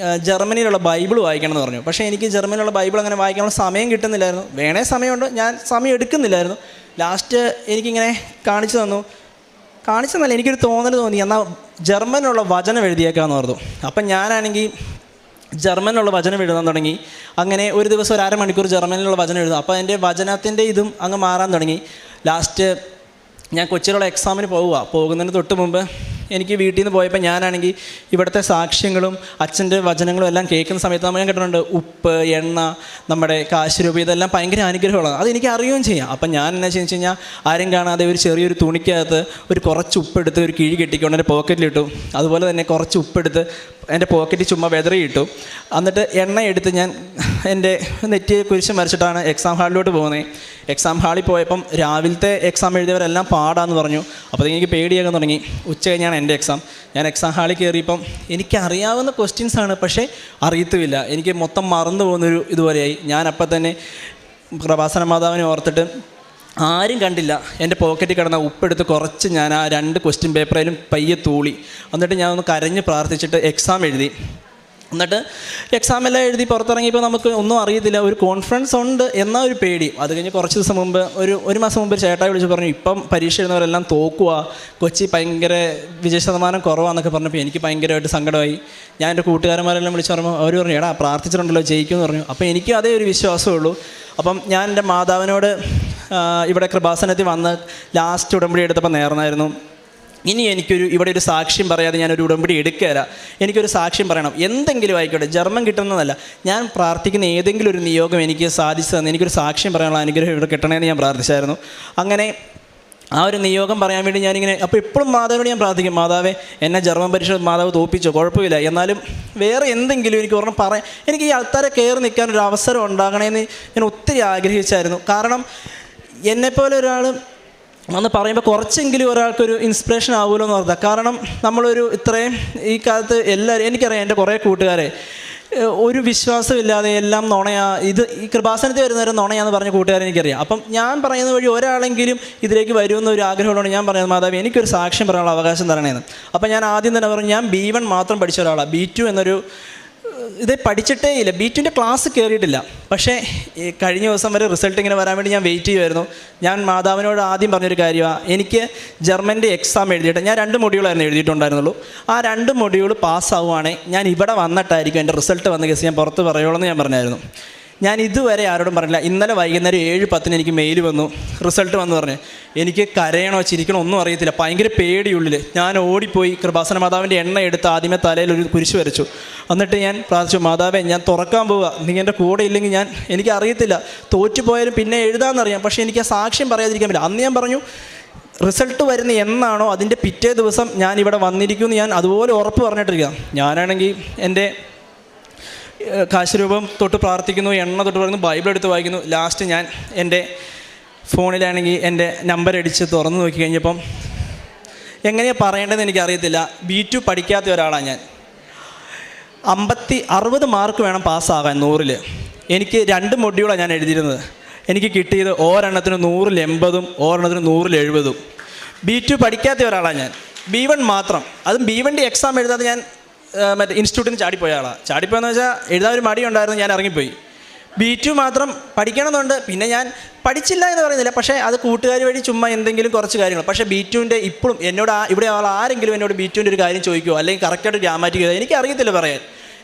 ജർമ്മനിയിലുള്ള ബൈബിൾ വായിക്കണം എന്ന് പറഞ്ഞു. പക്ഷേ എനിക്ക് ജർമ്മനിയിലുള്ള ബൈബിൾ അങ്ങനെ വായിക്കാനുള്ള സമയം കിട്ടുന്നില്ലായിരുന്നു. വേണേ സമയമുണ്ട്, ഞാൻ സമയം എടുക്കുന്നില്ലായിരുന്നു. ലാസ്റ്റ് എനിക്കിങ്ങനെ കാണിച്ചു തന്നല്ല, എനിക്കൊരു തോന്നി എന്നാൽ ജർമ്മനിലുള്ള വചനം എഴുതിയേക്കാമെന്ന് പറഞ്ഞു. അപ്പം ഞാനാണെങ്കിൽ ജർമ്മനിലുള്ള വചനം എഴുതാൻ തുടങ്ങി. അങ്ങനെ ഒരു ദിവസം ഒരു അരമണിക്കൂർ ജർമ്മനിലുള്ള വചനം എഴുതും. അപ്പോൾ എൻ്റെ വചനത്തിൻ്റെ ഇതും അങ്ങ് മാറാൻ തുടങ്ങി. ലാസ്റ്റ് ഞാൻ കൊച്ചിയിലുള്ള എക്സാമിന് പോകുന്നതിന് തൊട്ട് മുമ്പ് എനിക്ക് വീട്ടിൽ നിന്ന് പോയപ്പോൾ ഞാനാണെങ്കിൽ ഇവിടുത്തെ സാക്ഷ്യങ്ങളും അച്ഛൻ്റെ വചനങ്ങളും എല്ലാം കേൾക്കുന്ന സമയത്ത് നമ്മൾ ഞാൻ കേട്ടിട്ടുണ്ട് ഉപ്പ്, എണ്ണ, നമ്മുടെ കാശ് രൂപ, ഇതെല്ലാം ഭയങ്കര അനുഗ്രഹമുള്ളതാണ്. അതെനിക്ക് അറിയുകയും ചെയ്യാം. അപ്പം ഞാൻ എന്നാ ചെയ്യുന്നത് കഴിഞ്ഞാൽ ആരും കാണാതെ ഒരു ചെറിയൊരു തുണിക്കകത്ത് കുറച്ച് ഉപ്പെടുത്ത് ഒരു കിഴി കെട്ടിക്കൊണ്ട് എൻ്റെ പോക്കറ്റിലിട്ടു. അതുപോലെ തന്നെ കുറച്ച് ഉപ്പെടുത്ത് എൻ്റെ പോക്കറ്റിൽ ചുമ്മാ വെതറിയിട്ടു. എന്നിട്ട് എണ്ണ എടുത്ത് ഞാൻ എൻ്റെ നെറ്റിയെ കുരിശ് വരച്ചിട്ടാണ് എക്സാം ഹാളിലോട്ട് പോകുന്നത്. എക്സാം ഹാളിൽ പോയപ്പം രാവിലത്തെ എക്സാം എഴുതിയവരെല്ലാം പാടാന്ന് പറഞ്ഞു. അപ്പോൾ എനിക്ക് പേടിയാകാൻ തുടങ്ങി. ഉച്ച കഴിഞ്ഞാണ് എൻ്റെ എക്സാം. ഞാൻ എക്സാം ഹാളിൽ കയറിയപ്പം എനിക്കറിയാവുന്ന ക്വസ്റ്റ്യൻസാണ്, പക്ഷേ അറിയത്തുമില്ല. എനിക്ക് മൊത്തം മറന്നു പോകുന്നൊരു ഇതുപോലെയായി. ഞാൻ അപ്പം തന്നെ കൃപാസന മാതാവിനെ ഓർത്തിട്ട് ആരും കണ്ടില്ല എൻ്റെ പോക്കറ്റിൽ കിടന്ന ഉപ്പെടുത്ത് കുറച്ച് ഞാൻ ആ 2 ക്വസ്റ്റ്യൻ പേപ്പറിലും പയ്യെ തൂളി. എന്നിട്ട് ഞാൻ ഒന്ന് കരഞ്ഞ് പ്രാർത്ഥിച്ചിട്ട് എക്സാം എഴുതി. എന്നിട്ട് എക്സാം എല്ലാം എഴുതി പുറത്തിറങ്ങിയപ്പോൾ നമുക്ക് ഒന്നും അറിയത്തില്ല, ഒരു കോൺഫിഡൻസ് ഉണ്ട് എന്നാൽ ഒരു പേടി. അത് കഴിഞ്ഞ് കുറച്ച് ദിവസം മുമ്പ് ഒരു മാസം മുമ്പ് ചേട്ടായി വിളിച്ച് പറഞ്ഞു ഇപ്പം പരീക്ഷ എഴുതുന്നവരെല്ലാം തോക്കുക, കൊച്ചി ഭയങ്കര വിജയശതമാനം കുറവാന്നൊക്കെ പറഞ്ഞപ്പോൾ എനിക്ക് ഭയങ്കരമായിട്ട് സങ്കടമായി. ഞാൻ എൻ്റെ കൂട്ടുകാരന്മാരെല്ലാം വിളിച്ച് പറയുമ്പോൾ അവർ പറഞ്ഞു എടാ പ്രാർത്ഥിച്ചിട്ടുണ്ടല്ലോ ജയിക്കുമെന്ന് പറഞ്ഞു. അപ്പോൾ എനിക്ക് അതേ ഒരു വിശ്വാസമുള്ളൂ. അപ്പം ഞാൻ എൻ്റെ മാതാവിനോട് ഇവിടെ കൃപാസനത്തിൽ വന്ന് ലാസ്റ്റ് ഉടമ്പടി എടുത്തപ്പോൾ നേർന്നായിരുന്നു ഇനി ഇവിടെ ഒരു സാക്ഷ്യം പറയാതെ ഞാനൊരു ഉടമ്പടി എടുക്കുകയില്ല, എനിക്കൊരു സാക്ഷ്യം പറയണം, എന്തെങ്കിലും ആയിക്കോട്ടെ, ജർമ്മൻ കിട്ടുന്നതല്ല, ഞാൻ പ്രാർത്ഥിക്കുന്ന ഏതെങ്കിലും ഒരു നിയോഗം എനിക്ക് സാധിച്ചു തന്നെ എനിക്കൊരു സാക്ഷ്യം പറയാനുള്ള അനുഗ്രഹം ഇവിടെ കിട്ടണമെന്ന് ഞാൻ പ്രാർത്ഥിച്ചായിരുന്നു. അങ്ങനെ ആ ഒരു നിയോഗം പറയാൻ വേണ്ടി ഞാനിങ്ങനെ അപ്പോൾ എപ്പോഴും മാതാവിനോട് ഞാൻ പ്രാർത്ഥിക്കും, മാതാവേ എന്നെ ജർമ്മൻ പരീക്ഷ മാതാവ് തോൽപ്പിച്ചോ കുഴപ്പമില്ല, എന്നാലും വേറെ എന്തെങ്കിലും എനിക്ക് ഒരെണ്ണം പറയാൻ, എനിക്ക് ഈ ആൾക്കാരെ കയറി നിൽക്കാനൊരു അവസരം ഉണ്ടാകണമെന്ന് ഞാൻ ഒത്തിരി ആഗ്രഹിച്ചായിരുന്നു. കാരണം എന്നെപ്പോലെ ഒരാൾ വന്ന് പറയുമ്പോൾ കുറച്ചെങ്കിലും ഒരാൾക്കൊരു ഇൻസ്പിറേഷൻ ആവുമല്ലോ എന്ന് പറഞ്ഞാൽ. കാരണം നമ്മളൊരു ഇത്രയും ഈ കാലത്ത് എല്ലാവരും, എനിക്കറിയാം എൻ്റെ കുറേ കൂട്ടുകാരെ ഒരു വിശ്വാസമില്ലാതെ എല്ലാം നുണയാ, ഇത് ഈ കൃപാസനത്തിൽ വരുന്നവരെ നുണയാന്ന് പറഞ്ഞ കൂട്ടുകാരെ എനിക്കറിയാം. അപ്പം ഞാൻ പറയുന്ന വഴി ഒരാളെങ്കിലും ഇതിലേക്ക് വരുമെന്ന ഒരു ആഗ്രഹമുള്ളതുകൊണ്ട് ഞാൻ പറയുന്നത് മാതാവ് എനിക്കൊരു സാക്ഷ്യം പറയാനുള്ള അവകാശം തരണേന്ന്. അപ്പം ഞാൻ ആദ്യം തന്നെ പറഞ്ഞു ഞാൻ B1 മാത്രം പഠിച്ച ഒരാളാണ്, B2 എന്നൊരു ഇത് പഠിച്ചിട്ടേ ഇല്ല, B2ൻ്റെ ക്ലാസ് കയറിയിട്ടില്ല. പക്ഷേ കഴിഞ്ഞ ദിവസം വരെ റിസൾട്ട് ഇങ്ങനെ വരാൻ വേണ്ടി ഞാൻ വെയിറ്റ് ചെയ്യുമായിരുന്നു. ഞാൻ മാതാവിനോട് ആദ്യം പറഞ്ഞൊരു കാര്യമാണ്, എനിക്ക് ജർമ്മൻ്റെ എക്സാം എഴുതിയിട്ട് ഞാൻ 2 മൊഡ്യൂളായിരുന്നു എഴുതിയിട്ടുണ്ടായിരുന്നുള്ളൂ. ആ 2 മൊഡ്യൂൾ പാസ്സാവുകയാണെങ്കിൽ ഞാൻ ഇവിടെ വന്നിട്ടായിരിക്കും എൻ്റെ റിസൾട്ട് വന്ന കേസ് ഞാൻ പുറത്ത് പറയുള്ളൂ എന്ന് ഞാൻ പറഞ്ഞായിരുന്നു. ഞാൻ ഇതുവരെ ആരോടും പറഞ്ഞില്ല. ഇന്നലെ വൈകുന്നേരം 7:10 എനിക്ക് മെയിൽ വന്നു, റിസൾട്ട് വന്നു പറഞ്ഞ്. എനിക്ക് കരയണോ ചിരിക്കണോ ഒന്നും അറിയത്തില്ല, ഭയങ്കര പേടിയുള്ളിൽ. ഞാൻ ഓടിപ്പോയി കൃപാസന മാതാവിൻ്റെ എണ്ണ എടുത്ത് ആദ്യമേ തലയിൽ ഒരു കുരിശ് വരച്ചു. എന്നിട്ട് ഞാൻ പ്രാർത്ഥിച്ചു, മാതാവേ ഞാൻ തുറക്കാൻ പോവുക, നീ എൻ്റെ കൂടെ ഇല്ലെങ്കിൽ എനിക്ക് അറിയത്തില്ല, തോറ്റുപോയാലും പിന്നെ എഴുതാമെന്നറിയാം, പക്ഷേ എനിക്ക് ആ സാക്ഷ്യം പറയാതിരിക്കാൻ പറ്റില്ല. അന്ന് ഞാൻ പറഞ്ഞു റിസൾട്ട് വരുന്ന എന്നാണോ അതിൻ്റെ പിറ്റേ ദിവസം ഞാൻ ഇവിടെ വന്നിരിക്കുമെന്ന് ഞാൻ അതുപോലെ ഉറപ്പ് പറഞ്ഞിട്ടിരിക്കുക. ഞാനാണെങ്കിൽ എൻ്റെ കാശുരൂപം തൊട്ട് പ്രാർത്ഥിക്കുന്നു, എണ്ണ തൊട്ട് പറയുന്നു, ബൈബിൾ എടുത്ത് വായിക്കുന്നു. ലാസ്റ്റ് ഞാൻ എൻ്റെ ഫോണിലാണെങ്കിൽ എൻ്റെ നമ്പർ അടിച്ച് തുറന്ന് നോക്കി കഴിഞ്ഞപ്പം എങ്ങനെയാണ് പറയേണ്ടതെന്ന് എനിക്കറിയത്തില്ല. B2 പഠിക്കാത്ത ഒരാളാണ് ഞാൻ. 60 മാർക്ക് വേണം പാസ്സാകാൻ 100-ൽ. എനിക്ക് 2 മൊഡ്യൂളാണ് ഞാൻ എഴുതിയിരുന്നത്. എനിക്ക് കിട്ടിയത് ഒരെണ്ണത്തിന് 100-ൽ 80-ഉം ഒരെണ്ണത്തിന് 100-ൽ 70-ഉം. B2 പഠിക്കാത്ത ഒരാളാണ് ഞാൻ. B1 മാത്രം, അതും B1ൻ്റെ എക്സാം എഴുതാതെ ഞാൻ മറ്റേ ഇൻസ്റ്റിറ്റ്യൂട്ടിന് ചാടിപ്പോയ ആളാണ്. ചാടിപ്പോയെന്ന് വെച്ചാൽ എഴുതാൻ ഒരു മടിയുണ്ടായിരുന്നു, ഞാൻ ഇറങ്ങിപ്പോയി. B2 മാത്രം പഠിക്കണമെന്നുണ്ട്. പിന്നെ ഞാൻ പഠിച്ചില്ല എന്ന് പറയുന്നില്ല, പക്ഷേ അത് കൂട്ടുകാർ വഴി ചുമ്മാ എന്തെങ്കിലും കുറച്ച് കാര്യങ്ങൾ. പക്ഷേ B2ൻ്റെ ഇപ്പോഴും എന്നോട് ഇവിടെ ആരെങ്കിലും എന്നോട് B2ൻ്റെ ഒരു കാര്യം ചോദിക്കുമോ അല്ലെങ്കിൽ കറക്റ്റായിട്ട് ഗ്രാമാറ്റിക് എനിക്ക് അറിയത്തില്ല പറയാൻ.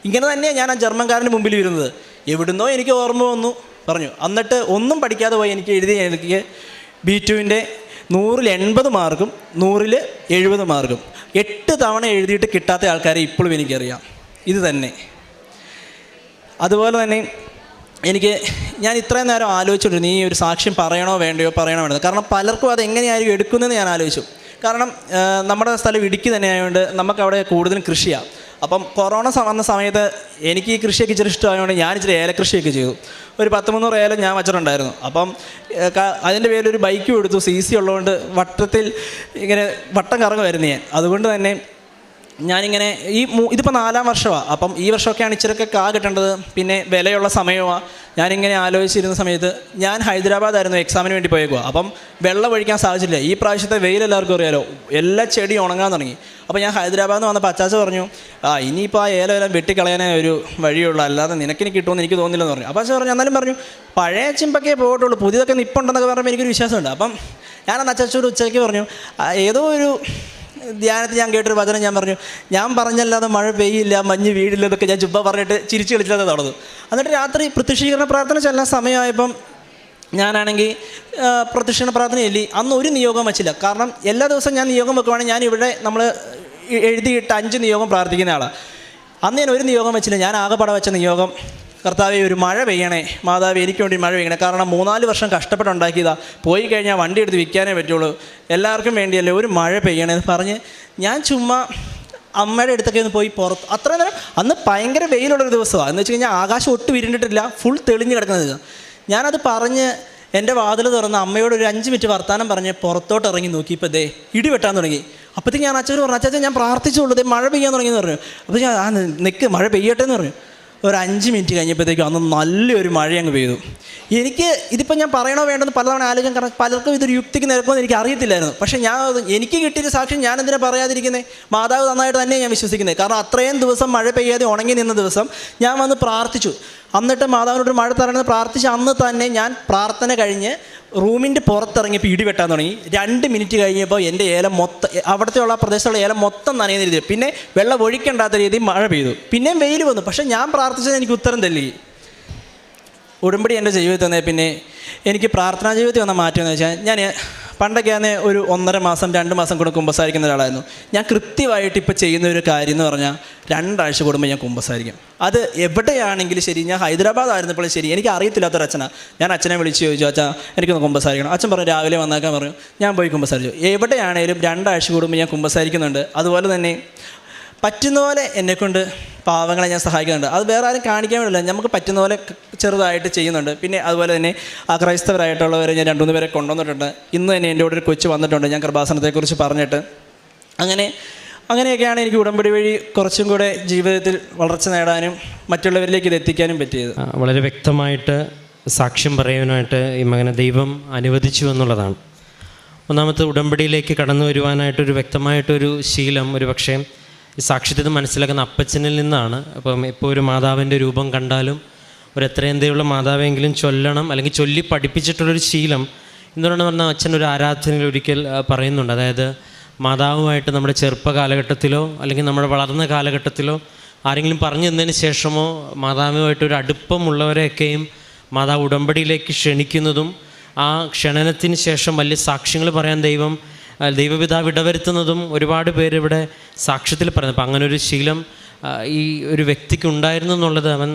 ഇങ്ങനെ തന്നെയാണ് ഞാൻ ആ ജർമ്മൻകാരൻ്റെ മുമ്പിൽ വരുന്നത്. എവിടുന്നോ എനിക്ക് ഓർമ്മ വന്നു പറഞ്ഞു. എന്നിട്ട് ഒന്നും പഠിക്കാതെ പോയി എനിക്ക് എനിക്ക് B2ൻ്റെ 100-ൽ 80 മാർക്കും 100-ൽ 70 മാർക്കും 8 തവണ എഴുതിയിട്ട് കിട്ടാത്ത ആൾക്കാരെ ഇപ്പോഴും എനിക്കറിയാം. ഇത് തന്നെ. അതുപോലെ തന്നെ ഞാൻ ഇത്രയും നേരം ആലോചിച്ചിട്ടുണ്ട്, നീ ഒരു സാക്ഷ്യം പറയണോ വേണ്ടയോ കാരണം പലർക്കും അത് എങ്ങനെയായിരിക്കും എടുക്കുന്നതെന്ന് ഞാൻ ആലോചിച്ചു. കാരണം നമ്മുടെ സ്ഥലം ഇടുക്കി തന്നെ ആയതുകൊണ്ട് നമുക്കവിടെ കൂടുതലും കൃഷിയാണ്. അപ്പം കൊറോണ വന്ന സമയത്ത് എനിക്ക് ഈ കൃഷിയൊക്കെ ഇച്ചിരി ഇഷ്ടമായതുകൊണ്ട് ഞാൻ ഇച്ചിരി ഏലക്കൃഷിയൊക്കെ ചെയ്തു. ഒരു 10-300 ഏലം ഞാൻ വച്ചിട്ടുണ്ടായിരുന്നു. അപ്പം അതിൻ്റെ പേരിലൊരു ബൈക്കും എടുത്തു. CC ഉള്ളതുകൊണ്ട് വട്ടത്തിൽ ഇങ്ങനെ വട്ടം കറങ്ങുമായിരുന്നു ഞാൻ. അതുകൊണ്ട് തന്നെ ഞാനിങ്ങനെ ഇതിപ്പോൾ 4-ാം വർഷമാണ്. അപ്പം ഈ വർഷമൊക്കെയാണ് ഇച്ചിരൊക്കെ കിട്ടേണ്ടത്, പിന്നെ വിലയുള്ള സമയമാണ്. ഞാനിങ്ങനെ ആലോചിച്ചിരുന്ന സമയത്ത് ഞാൻ ഹൈദരാബാദായിരുന്നു എക്സാമിന് വേണ്ടി പോയേക്കുക. അപ്പം വെള്ളം ഒഴിക്കാൻ സാധിച്ചില്ല. ഈ പ്രാവശ്യത്തെ വെയിൽ എല്ലാവർക്കും അറിയാലോ, എല്ലാ ചെടിയും ഉണങ്ങാൻ തുടങ്ങി. അപ്പോൾ ഞാൻ ഹൈദരാബാദിൽ നിന്ന് വന്നപ്പോൾ അച്ചാച്ച പറഞ്ഞു, ഇനിയിപ്പോൾ ആ ഏലമെല്ലാം വെട്ടിക്കളയാനേ ഒരു വഴിയുള്ളൂ, അല്ലാതെ നിനക്കിനി കിട്ടുമെന്ന് എനിക്ക് തോന്നില്ലെന്ന് പറഞ്ഞു. അപ്പോൾ അച്ഛൻ പറഞ്ഞു, എന്നാലും പറഞ്ഞു പഴയ ചിമ്പൊക്കെ പോയിട്ടുള്ളൂ, പുതിയതൊക്കെ നിപ്പുണ്ടെന്നൊക്കെ പറയുമ്പോൾ എനിക്കൊരു വിശ്വാസമുണ്ട്. അപ്പം ഞാനന്ന് അച്ചാച്ചോട് ഉച്ചയ്ക്ക് പറഞ്ഞു, ഏതോ ഒരു ധ്യാനത്തിൽ ഞാൻ കേട്ടൊരു വചനം ഞാൻ പറഞ്ഞു, ഞാൻ പറഞ്ഞല്ലാതെ മഴ പെയ്യില്ല, മഞ്ഞ് വീഴില്ല എന്നൊക്കെ ഞാൻ ചുമ്മാ പറഞ്ഞിട്ട് ചിരിച്ച് കളിച്ചത് നടന്നു. എന്നിട്ട് രാത്രി പ്രത്യക്ഷീകരണ പ്രാർത്ഥന ചെല്ലാൻ സമയമായപ്പം ഞാനാണെങ്കിൽ പ്രത്യക്ഷീകരണ പ്രാർത്ഥന ചൊല്ലി. അന്ന് ഒരു നിയോഗം വച്ചില്ല. കാരണം എല്ലാ ദിവസവും ഞാൻ നിയോഗം വെക്കുവാണെങ്കിൽ ഞാൻ ഇവിടെ നമ്മൾ എഴുതിയിട്ട് 5 നിയോഗം പ്രാർത്ഥിക്കുന്ന ആളാണ്. അന്ന് ഞാൻ ഒരു നിയോഗം വെച്ചില്ല. ഞാൻ ആകെപ്പാടെ വെച്ച നിയോഗം, കർത്താവേ ഒരു മഴ പെയ്യണേ, മാതാവേ എനിക്ക് വേണ്ടി മഴ പെയ്യണേ. കാരണം 3-4 വർഷം കഷ്ടപ്പെട്ടുണ്ടാക്കിയതാണ്, പോയി കഴിഞ്ഞാൽ വണ്ടി എടുത്ത് വിൽക്കാനേ പറ്റുള്ളൂ, എല്ലാവർക്കും വേണ്ടിയല്ലേ, ഒരു മഴ പെയ്യണേ എന്ന് പറഞ്ഞ് ഞാൻ ചുമ്മാ അമ്മയുടെ അടുത്തൊക്കെ ഒന്ന് പോയി പുറത്ത്. അത്രയും നേരം അന്ന് ഭയങ്കര വെയിലുള്ളൊരു ദിവസമാണ്. എന്ന് വെച്ച് കഴിഞ്ഞാൽ ആകാശം ഒട്ടും വിരിഞ്ഞിട്ടില്ല, ഫുൾ തെളിഞ്ഞ് കിടക്കുന്നത്. ഞാനത് പറഞ്ഞ് എൻ്റെ വാതിൽ തുറന്ന് അമ്മയോട് ഒരു 5 മിനിറ്റ് വർത്താനം പറഞ്ഞ് പുറത്തോട്ട് ഇറങ്ങി നോക്കിയപ്പോൾ ഇടി വെട്ടാൻ തുടങ്ങി. അപ്പോഴത്തേക്ക് ഞാൻ അച്ഛനോട് പറഞ്ഞു, അച്ഛൻ ഞാൻ പ്രാർത്ഥിച്ചുള്ളൂ, മഴ പെയ്യാൻ തുടങ്ങിയെന്ന് പറഞ്ഞു. അപ്പോൾ ഞാൻ നിൽക്ക്, മഴ പെയ്യട്ടെ എന്ന് പറഞ്ഞു. ഒരു 5 മിനിറ്റ് കഴിഞ്ഞപ്പോഴത്തേക്കും അന്ന് നല്ലൊരു മഴ അങ്ങ് പെയ്തു. എനിക്ക് ഇതിപ്പോൾ ഞാൻ പറയണോ വേണ്ടെന്ന് പലതവണ ആലോചിക്കാൻ, കാരണം പലർക്കും ഇതൊരു യുക്തിക്ക് നിരക്കുമെന്ന് എനിക്ക് അറിയത്തില്ലായിരുന്നു. പക്ഷേ എനിക്ക് കിട്ടിയൊരു സാക്ഷ്യം ഞാൻ എന്തിനാ പറയാതിരിക്കുന്നത്? മാതാവ് നന്നായിട്ട് തന്നെ ഞാൻ വിശ്വസിക്കുന്നത്. കാരണം അത്രയും ദിവസം മഴ പെയ്യാതെ ഉണങ്ങി നിന്ന ദിവസം ഞാൻ വന്ന് പ്രാർത്ഥിച്ചു. എന്നിട്ട് മാതാവിനോട് മഴ തരണമെന്ന് പ്രാർത്ഥിച്ച് അന്ന് തന്നെ ഞാൻ പ്രാർത്ഥന കഴിഞ്ഞ് റൂമിൻ്റെ പുറത്തിറങ്ങിയപ്പോൾ ഇടി വെട്ടാൻ തുടങ്ങി. 2 മിനിറ്റ് കഴിഞ്ഞപ്പോൾ എൻ്റെ ഏലം മൊത്തം, അവിടുത്തെയുള്ള പ്രദേശത്തുള്ള ഏലം മൊത്തം നനയുന്ന രീതിയിൽ, പിന്നെ വെള്ളം ഒഴിക്കേണ്ടാത്ത രീതിയിൽ മഴ പെയ്തു. പിന്നെയും വെയിൽ വന്നു. പക്ഷേ ഞാൻ പ്രാർത്ഥിച്ചത് എനിക്ക് ഉത്തരം തല്ലി. ഉടമ്പടി എൻ്റെ ജീവിതത്തിൽ തന്നെ പിന്നെ എനിക്ക് പ്രാർത്ഥനാ ജീവിതത്തിൽ വന്ന മാറ്റം എന്ന് വെച്ചാൽ, ഞാൻ പണ്ടൊക്കെ ഒരു 1.5 മാസം 2 മാസം കൂടെ കുമ്പസാരിക്കുന്ന ഒരാളായിരുന്നു. ഞാൻ കൃത്യമായിട്ട് ഇപ്പോൾ ചെയ്യുന്ന ഒരു കാര്യം എന്ന് പറഞ്ഞാൽ 2 ആഴ്ച കൂടുമ്പോൾ ഞാൻ കുമ്പസാരിക്കും. അത് എവിടെയാണെങ്കിലും ശരി. ഞാൻ ഹൈദരാബാദ് ആയിരുന്നപ്പോഴും ശരി, എനിക്ക് അറിയത്തില്ലാത്തൊരച്ഛനാണ്. ഞാൻ അച്ഛനെ വിളിച്ച് ചോദിച്ചു, അച്ഛാ എനിക്കൊന്ന് കുമ്പസാരിക്കണം. അച്ഛൻ പറഞ്ഞു രാവിലെ വന്നേക്കാൻ പറഞ്ഞു. ഞാൻ പോയി കുമ്പസാരിച്ചു. എവിടെയാണേലും 2 ആഴ്ച കൂടുമ്പോൾ ഞാൻ കുമ്പസാരിക്കുന്നുണ്ട്. അതുപോലെ തന്നെ പറ്റുന്ന പോലെ എന്നെക്കൊണ്ട് പാവങ്ങളെ ഞാൻ സഹായിക്കുന്നുണ്ട്. അത് വേറെ ആരും കാണിക്കാൻ വേണ്ടില്ല, നമുക്ക് പറ്റുന്ന പോലെ ചെറുതായിട്ട് ചെയ്യുന്നുണ്ട്. പിന്നെ അതുപോലെ തന്നെ ക്രൈസ്തവരായിട്ടുള്ളവരെ ഞാൻ 2-3 പേരെ കൊണ്ടുവന്നിട്ടുണ്ട്. ഇന്ന് തന്നെ എൻ്റെ കൂടെ ഒരു കൊച്ചു വന്നിട്ടുണ്ട്, ഞാൻ കൃപാസനത്തെക്കുറിച്ച് പറഞ്ഞിട്ട്. അങ്ങനെയൊക്കെയാണ് എനിക്ക് ഉടമ്പടി വഴി കുറച്ചും കൂടെ ജീവിതത്തിൽ വളർച്ച നേടാനും മറ്റുള്ളവരിലേക്ക് ഇത് എത്തിക്കാനും പറ്റിയത്. വളരെ വ്യക്തമായിട്ട് സാക്ഷ്യം പറയാനായിട്ട് ഈ മകനെ ദൈവം അനുവദിച്ചു എന്നുള്ളതാണ്. ഒന്നാമത്തെ ഉടമ്പടിയിലേക്ക് കടന്നു വരുവാനായിട്ടൊരു വ്യക്തമായിട്ടൊരു ശീലം ഒരു പക്ഷേ ഈ സാക്ഷ്യത്തിൽ മനസ്സിലാക്കുന്ന അപ്പച്ചനിൽ നിന്നാണ്. അപ്പം ഇപ്പോൾ ഒരു മാതാവിൻ്റെ രൂപം കണ്ടാലും ഒരു എത്രയെന്തയുള്ള മാതാവെങ്കിലും ചൊല്ലണം, അല്ലെങ്കിൽ ചൊല്ലി പഠിപ്പിച്ചിട്ടുള്ളൊരു ശീലം എന്തുകൊണ്ടാണ് പറഞ്ഞാൽ അച്ഛൻ ഒരു ആരാധനയിൽ ഒരിക്കൽ പറയുന്നുണ്ട്. അതായത് മാതാവുമായിട്ട് നമ്മുടെ ചെറുപ്പ കാലഘട്ടത്തിലോ അല്ലെങ്കിൽ നമ്മുടെ വളർന്ന കാലഘട്ടത്തിലോ ആരെങ്കിലും പറഞ്ഞു തന്നതിന് ശേഷമോ മാതാവുമായിട്ടൊരു അടുപ്പമുള്ളവരെയൊക്കെയും മാതാവ് ഉടമ്പടിയിലേക്ക് ക്ഷണിക്കുന്നതും ആ ക്ഷണനത്തിന് ശേഷം വലിയ സാക്ഷ്യങ്ങൾ പറയാൻ ദൈവപിതാവ് ഇടവരുത്തുന്നതും ഒരുപാട് പേര് ഇവിടെ സാക്ഷ്യത്തിൽ പറയുന്നത്. അപ്പം അങ്ങനൊരു ശീലം ഈ ഒരു വ്യക്തിക്ക് ഉണ്ടായിരുന്നു എന്നുള്ളത്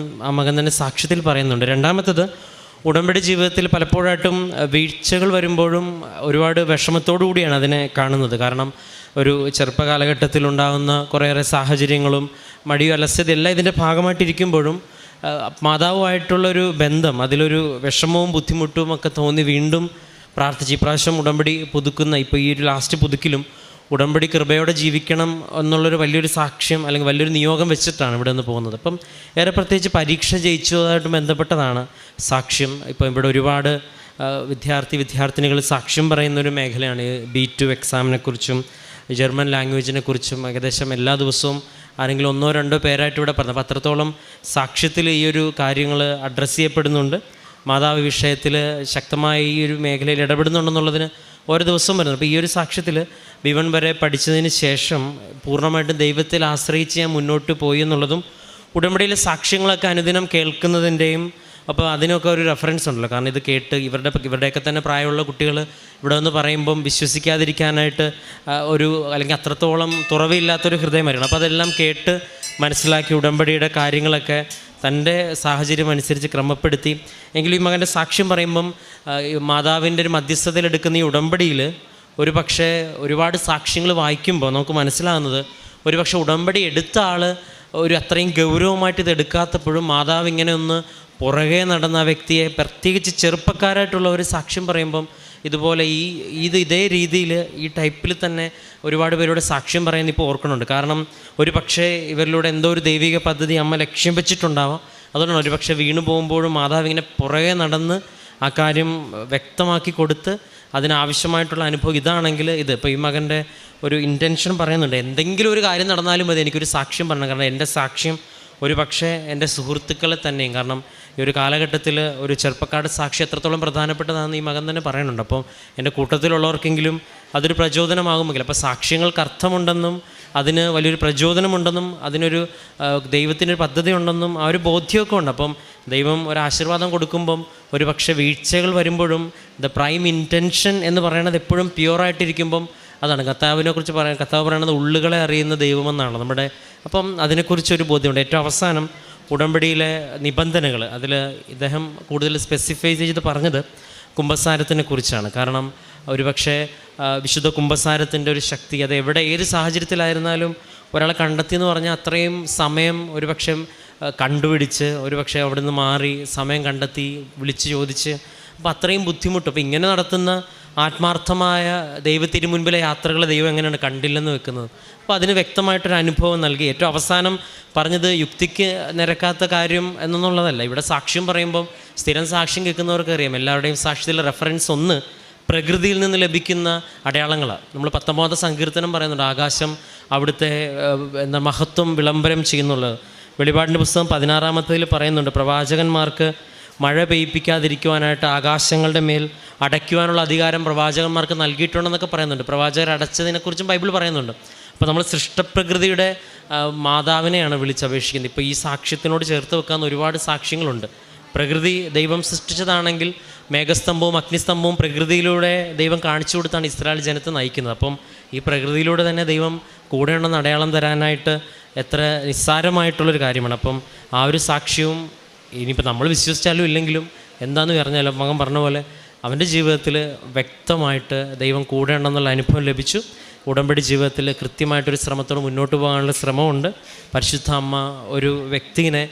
ആ മകൻ തന്നെ സാക്ഷ്യത്തിൽ പറയുന്നുണ്ട്. രണ്ടാമത്തത്, ഉടമ്പടി ജീവിതത്തിൽ പലപ്പോഴായിട്ടും വീഴ്ചകൾ വരുമ്പോഴും ഒരുപാട് വിഷമത്തോടു കൂടിയാണ് അതിനെ കാണുന്നത്. കാരണം ഒരു ചെറുപ്പകാലഘട്ടത്തിലുണ്ടാകുന്ന കുറേയേറെ സാഹചര്യങ്ങളും മടിയും അലസ്യതയും എല്ലാം ഇതിൻ്റെ ഭാഗമായിട്ടിരിക്കുമ്പോഴും മാതാവുമായിട്ടുള്ളൊരു ബന്ധം, അതിലൊരു വിഷമവും ബുദ്ധിമുട്ടും ഒക്കെ തോന്നി വീണ്ടും പ്രാർത്ഥിച്ച്. ഇപ്രാവശ്യം ഉടമ്പടി പുതുക്കുന്ന, ഇപ്പോൾ ഈ ഒരു ലാസ്റ്റ് പുതുക്കിലും ഉടമ്പടി കൃപയോടെ ജീവിക്കണം എന്നുള്ളൊരു വലിയൊരു സാക്ഷ്യം അല്ലെങ്കിൽ വലിയൊരു നിയോഗം വെച്ചിട്ടാണ് ഇവിടെ നിന്ന് പോകുന്നത്. അപ്പം ഏറെ പ്രത്യേകിച്ച് പരീക്ഷ ജയിച്ചതായിട്ട് ബന്ധപ്പെട്ടതാണ് സാക്ഷ്യം. ഇപ്പോൾ ഇവിടെ ഒരുപാട് വിദ്യാർത്ഥിനികൾ സാക്ഷ്യം പറയുന്നൊരു മേഖലയാണ്. B2 എക്സാമിനെക്കുറിച്ചും ജർമ്മൻ ലാംഗ്വേജിനെക്കുറിച്ചും ഏകദേശം എല്ലാ ദിവസവും ആരെങ്കിലും 1-2 പേരായിട്ട് ഇവിടെ പറഞ്ഞു. അപ്പോൾ അത്രത്തോളം സാക്ഷ്യത്തിൽ ഈ ഒരു കാര്യങ്ങൾ അഡ്രസ്സ് ചെയ്യപ്പെടുന്നുണ്ട്. മാതാവ് വിഷയത്തിൽ ശക്തമായി ഈ ഒരു മേഖലയിൽ ഇടപെടുന്നുണ്ടെന്നുള്ളതിന് ഓരോ ദിവസവും വരുന്നത്. അപ്പോൾ ഈ ഒരു സാക്ഷ്യത്തിൽ B1 വരെ പഠിച്ചതിന് ശേഷം പൂർണ്ണമായിട്ടും ദൈവത്തിൽ ആശ്രയിച്ച് ഞാൻ മുന്നോട്ട് പോയി എന്നുള്ളതും ഉടമ്പടിയിലെ സാക്ഷ്യങ്ങളൊക്കെ അനുദിനം കേൾക്കുന്നതിൻ്റെയും അപ്പോൾ അതിനൊക്കെ ഒരു റെഫറൻസ് ഉണ്ടല്ലോ. കാരണം ഇത് കേട്ട് ഇവരുടെയൊക്കെ തന്നെ പ്രായമുള്ള കുട്ടികൾ ഇവിടെ വന്ന് പറയുമ്പം വിശ്വസിക്കാതിരിക്കാനായിട്ട് അല്ലെങ്കിൽ അത്രത്തോളം തുറവില്ലാത്തൊരു ഹൃദയമായിരുന്നു. അപ്പോൾ അതെല്ലാം കേട്ട് മനസ്സിലാക്കി ഉടമ്പടിയുടെ കാര്യങ്ങളൊക്കെ തൻ്റെ സാഹചര്യം അനുസരിച്ച് ക്രമപ്പെടുത്തി. എങ്കിലും ഈ മകൻ്റെ സാക്ഷ്യം പറയുമ്പം മാതാവിൻ്റെ ഒരു മധ്യസ്ഥതയിലെടുക്കുന്ന ഈ ഉടമ്പടിയിൽ ഒരു പക്ഷേ ഒരുപാട് സാക്ഷ്യങ്ങൾ വായിക്കുമ്പോൾ നമുക്ക് മനസ്സിലാകുന്നത് ഒരു പക്ഷേ ഉടമ്പടി എടുത്ത ആൾ ഒരു അത്രയും ഗൗരവമായിട്ട് ഇത് എടുക്കാത്തപ്പോഴും മാതാവ് ഇങ്ങനെ ഒന്ന് പുറകെ നടന്ന ആ വ്യക്തിയെ, പ്രത്യേകിച്ച് ചെറുപ്പക്കാരായിട്ടുള്ള ഒരു സാക്ഷ്യം പറയുമ്പം ഇതുപോലെ ഇതേ രീതിയിൽ ഈ ടൈപ്പിൽ തന്നെ ഒരുപാട് പേരുടെ സാക്ഷ്യം പറയുന്നത് ഇപ്പോൾ ഓർക്കുന്നുണ്ട്. കാരണം ഒരു പക്ഷേ ഇവരിലൂടെ എന്തോ ഒരു ദൈവിക പദ്ധതി അമ്മ ലക്ഷ്യം വെച്ചിട്ടുണ്ടാവാം. അതുകൊണ്ടാണ് ഒരു പക്ഷേ വീണു പോകുമ്പോഴും മാതാവ് ഇങ്ങനെ പുറകെ നടന്ന് ആ കാര്യം വ്യക്തമാക്കി കൊടുത്ത് അതിനാവശ്യമായിട്ടുള്ള അനുഭവം ഇതാണെങ്കിൽ ഇത്. ഇപ്പോൾ ഈ മകൻ്റെ ഒരു ഇൻറ്റൻഷൻ പറയുന്നുണ്ട്, എന്തെങ്കിലും ഒരു കാര്യം നടന്നാലും മതി എനിക്കൊരു സാക്ഷ്യം പറയണം. കാരണം എൻ്റെ സാക്ഷ്യം ഒരു പക്ഷേ എൻ്റെ സുഹൃത്തുക്കളെ തന്നെയും, കാരണം ഈ ഒരു കാലഘട്ടത്തിൽ ഒരു ചെറുപ്പക്കാരുടെ സാക്ഷി എത്രത്തോളം പ്രധാനപ്പെട്ടതാണെന്ന് ഈ മകൻ തന്നെ പറയുന്നുണ്ട്. അപ്പോൾ എൻ്റെ കൂട്ടത്തിലുള്ളവർക്കെങ്കിലും അതൊരു പ്രചോദനമാകുമെങ്കിൽ, അപ്പോൾ സാക്ഷ്യങ്ങൾക്ക് അർത്ഥമുണ്ടെന്നും അതിന് വലിയൊരു പ്രചോദനമുണ്ടെന്നും അതിനൊരു ദൈവത്തിൻ്റെ പദ്ധതി ഉണ്ടെന്നും ആ ഒരു ബോധ്യമൊക്കെ ഉണ്ട്. അപ്പം ദൈവം ഒരാശീർവാദം കൊടുക്കുമ്പം ഒരു പക്ഷേ വീഴ്ചകൾ വരുമ്പോഴും ദ പ്രൈം ഇൻറ്റൻഷൻ എന്ന് പറയുന്നത് എപ്പോഴും പ്യുവറായിട്ടിരിക്കുമ്പം അതാണ് കർത്താവിനെക്കുറിച്ച് കർത്താവ് പറയുന്നത് ഉള്ളുകളെ അറിയുന്ന ദൈവമെന്നാണ് നമ്മുടെ. അപ്പം അതിനെക്കുറിച്ചൊരു ബോധ്യമുണ്ട്. ഏറ്റവും അവസാനം ഉടമ്പടിയിലെ നിബന്ധനകൾ അതിൽ ഇദ്ദേഹം കൂടുതൽ സ്പെസിഫൈ ചെയ്ത് പറഞ്ഞത് കുമ്പസാരത്തിനെ കുറിച്ചാണ്. കാരണം ഒരുപക്ഷെ വിശുദ്ധ കുമ്പസാരത്തിൻ്റെ ഒരു ശക്തി അത് എവിടെ ഏത് സാഹചര്യത്തിലായിരുന്നാലും ഒരാളെ കണ്ടെത്തി എന്ന് പറഞ്ഞാൽ അത്രയും സമയം ഒരുപക്ഷെ കണ്ടുപിടിച്ച് ഒരുപക്ഷെ അവിടെ നിന്ന് മാറി സമയം കണ്ടെത്തി വിളിച്ച് ചോദിച്ച്, അപ്പോൾ അത്രയും ബുദ്ധിമുട്ട്. അപ്പോൾ ഇങ്ങനെ നടത്തുന്ന ആത്മാർത്ഥമായ ദൈവത്തിന് മുൻപിലെ യാത്രകൾ ദൈവം എങ്ങനെയാണ് കണ്ടില്ലെന്ന് വെക്കുന്നത്. അപ്പോൾ അതിന് വ്യക്തമായിട്ടൊരു അനുഭവം നൽകി. ഏറ്റവും അവസാനം പറഞ്ഞത് യുക്തിക്ക് നിരക്കാത്ത കാര്യം എന്നുള്ളതല്ല. ഇവിടെ സാക്ഷ്യം പറയുമ്പം സ്ഥിരം സാക്ഷ്യം കേൾക്കുന്നവർക്ക് അറിയാം, എല്ലാവരുടെയും സാക്ഷ്യത്തിലെ റെഫറൻസ് ഒന്ന് പ്രകൃതിയിൽ നിന്ന് ലഭിക്കുന്ന അടയാളങ്ങളാണ്. നമ്മൾ 19 സങ്കീർത്തനം പറയുന്നുണ്ട്, ആകാശം അവിടുത്തെ മഹത്വം വിളംബരം ചെയ്യുന്നുള്ളത്. വെളിപാടിൻ്റെ പുസ്തകം 16 പറയുന്നുണ്ട്, പ്രവാചകന്മാർക്ക് മഴ പെയ്യിപ്പിക്കാതിരിക്കുവാനായിട്ട് ആകാശങ്ങളുടെ മേൽ അടയ്ക്കുവാനുള്ള അധികാരം പ്രവാചകന്മാർക്ക് നൽകിയിട്ടുണ്ടെന്നൊക്കെ പറയുന്നുണ്ട്. പ്രവാചകർ അടച്ചതിനെക്കുറിച്ചും ബൈബിൾ പറയുന്നുണ്ട്. അപ്പോൾ നമ്മൾ സൃഷ്ടപ്രകൃതിയുടെ മാതാവിനെയാണ് വിളിച്ചപേക്ഷിക്കുന്നത്. ഇപ്പോൾ ഈ സാക്ഷ്യത്തിനോട് ചേർത്ത് വെക്കാവുന്ന ഒരുപാട് സാക്ഷ്യങ്ങളുണ്ട്. പ്രകൃതി ദൈവം സൃഷ്ടിച്ചതാണെങ്കിൽ മേഘസ്തംഭവും അഗ്നിസ്തംഭവും പ്രകൃതിയിലൂടെ ദൈവം കാണിച്ചു കൊടുത്താണ് ഇസ്രായേൽ ജനത്തെ നയിക്കുന്നത്. അപ്പം ഈ പ്രകൃതിയിലൂടെ തന്നെ ദൈവം കൂടെയുണ്ടെന്ന് അടയാളം തരാനായിട്ട് എത്ര നിസ്സാരമായിട്ടുള്ളൊരു കാര്യമാണ്. അപ്പം ആ ഒരു സാക്ഷ്യവും ഇനിയിപ്പോൾ നമ്മൾ വിശ്വസിച്ചാലും ഇല്ലെങ്കിലും എന്താണെന്ന് പറഞ്ഞാലും മകൻ പറഞ്ഞ പോലെ അവൻ്റെ ജീവിതത്തിൽ വ്യക്തമായിട്ട് ദൈവം കൂടെ ഉണ്ടെന്നുള്ള അനുഭവം ലഭിച്ചു. ഉടമ്പടി ജീവിതത്തിൽ കൃത്യമായിട്ടൊരു ശ്രമത്തോട് മുന്നോട്ട് പോകാനുള്ള ശ്രമമുണ്ട്. പരിശുദ്ധ അമ്മ ഒരു വ്യക്തിയെ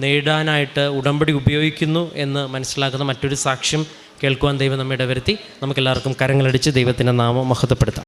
നേടാനായിട്ട് ഉടമ്പടി ഉപയോഗിക്കുന്നു എന്ന് മനസ്സിലാക്കുന്ന മറ്റൊരു സാക്ഷ്യം കേൾക്കുവാൻ ദൈവം നമ്മെ ഇടവരുത്തി. നമുക്കെല്ലാവർക്കും കരങ്ങളടിച്ച് ദൈവത്തിൻ്റെ നാമം മഹത്വപ്പെടുത്താം.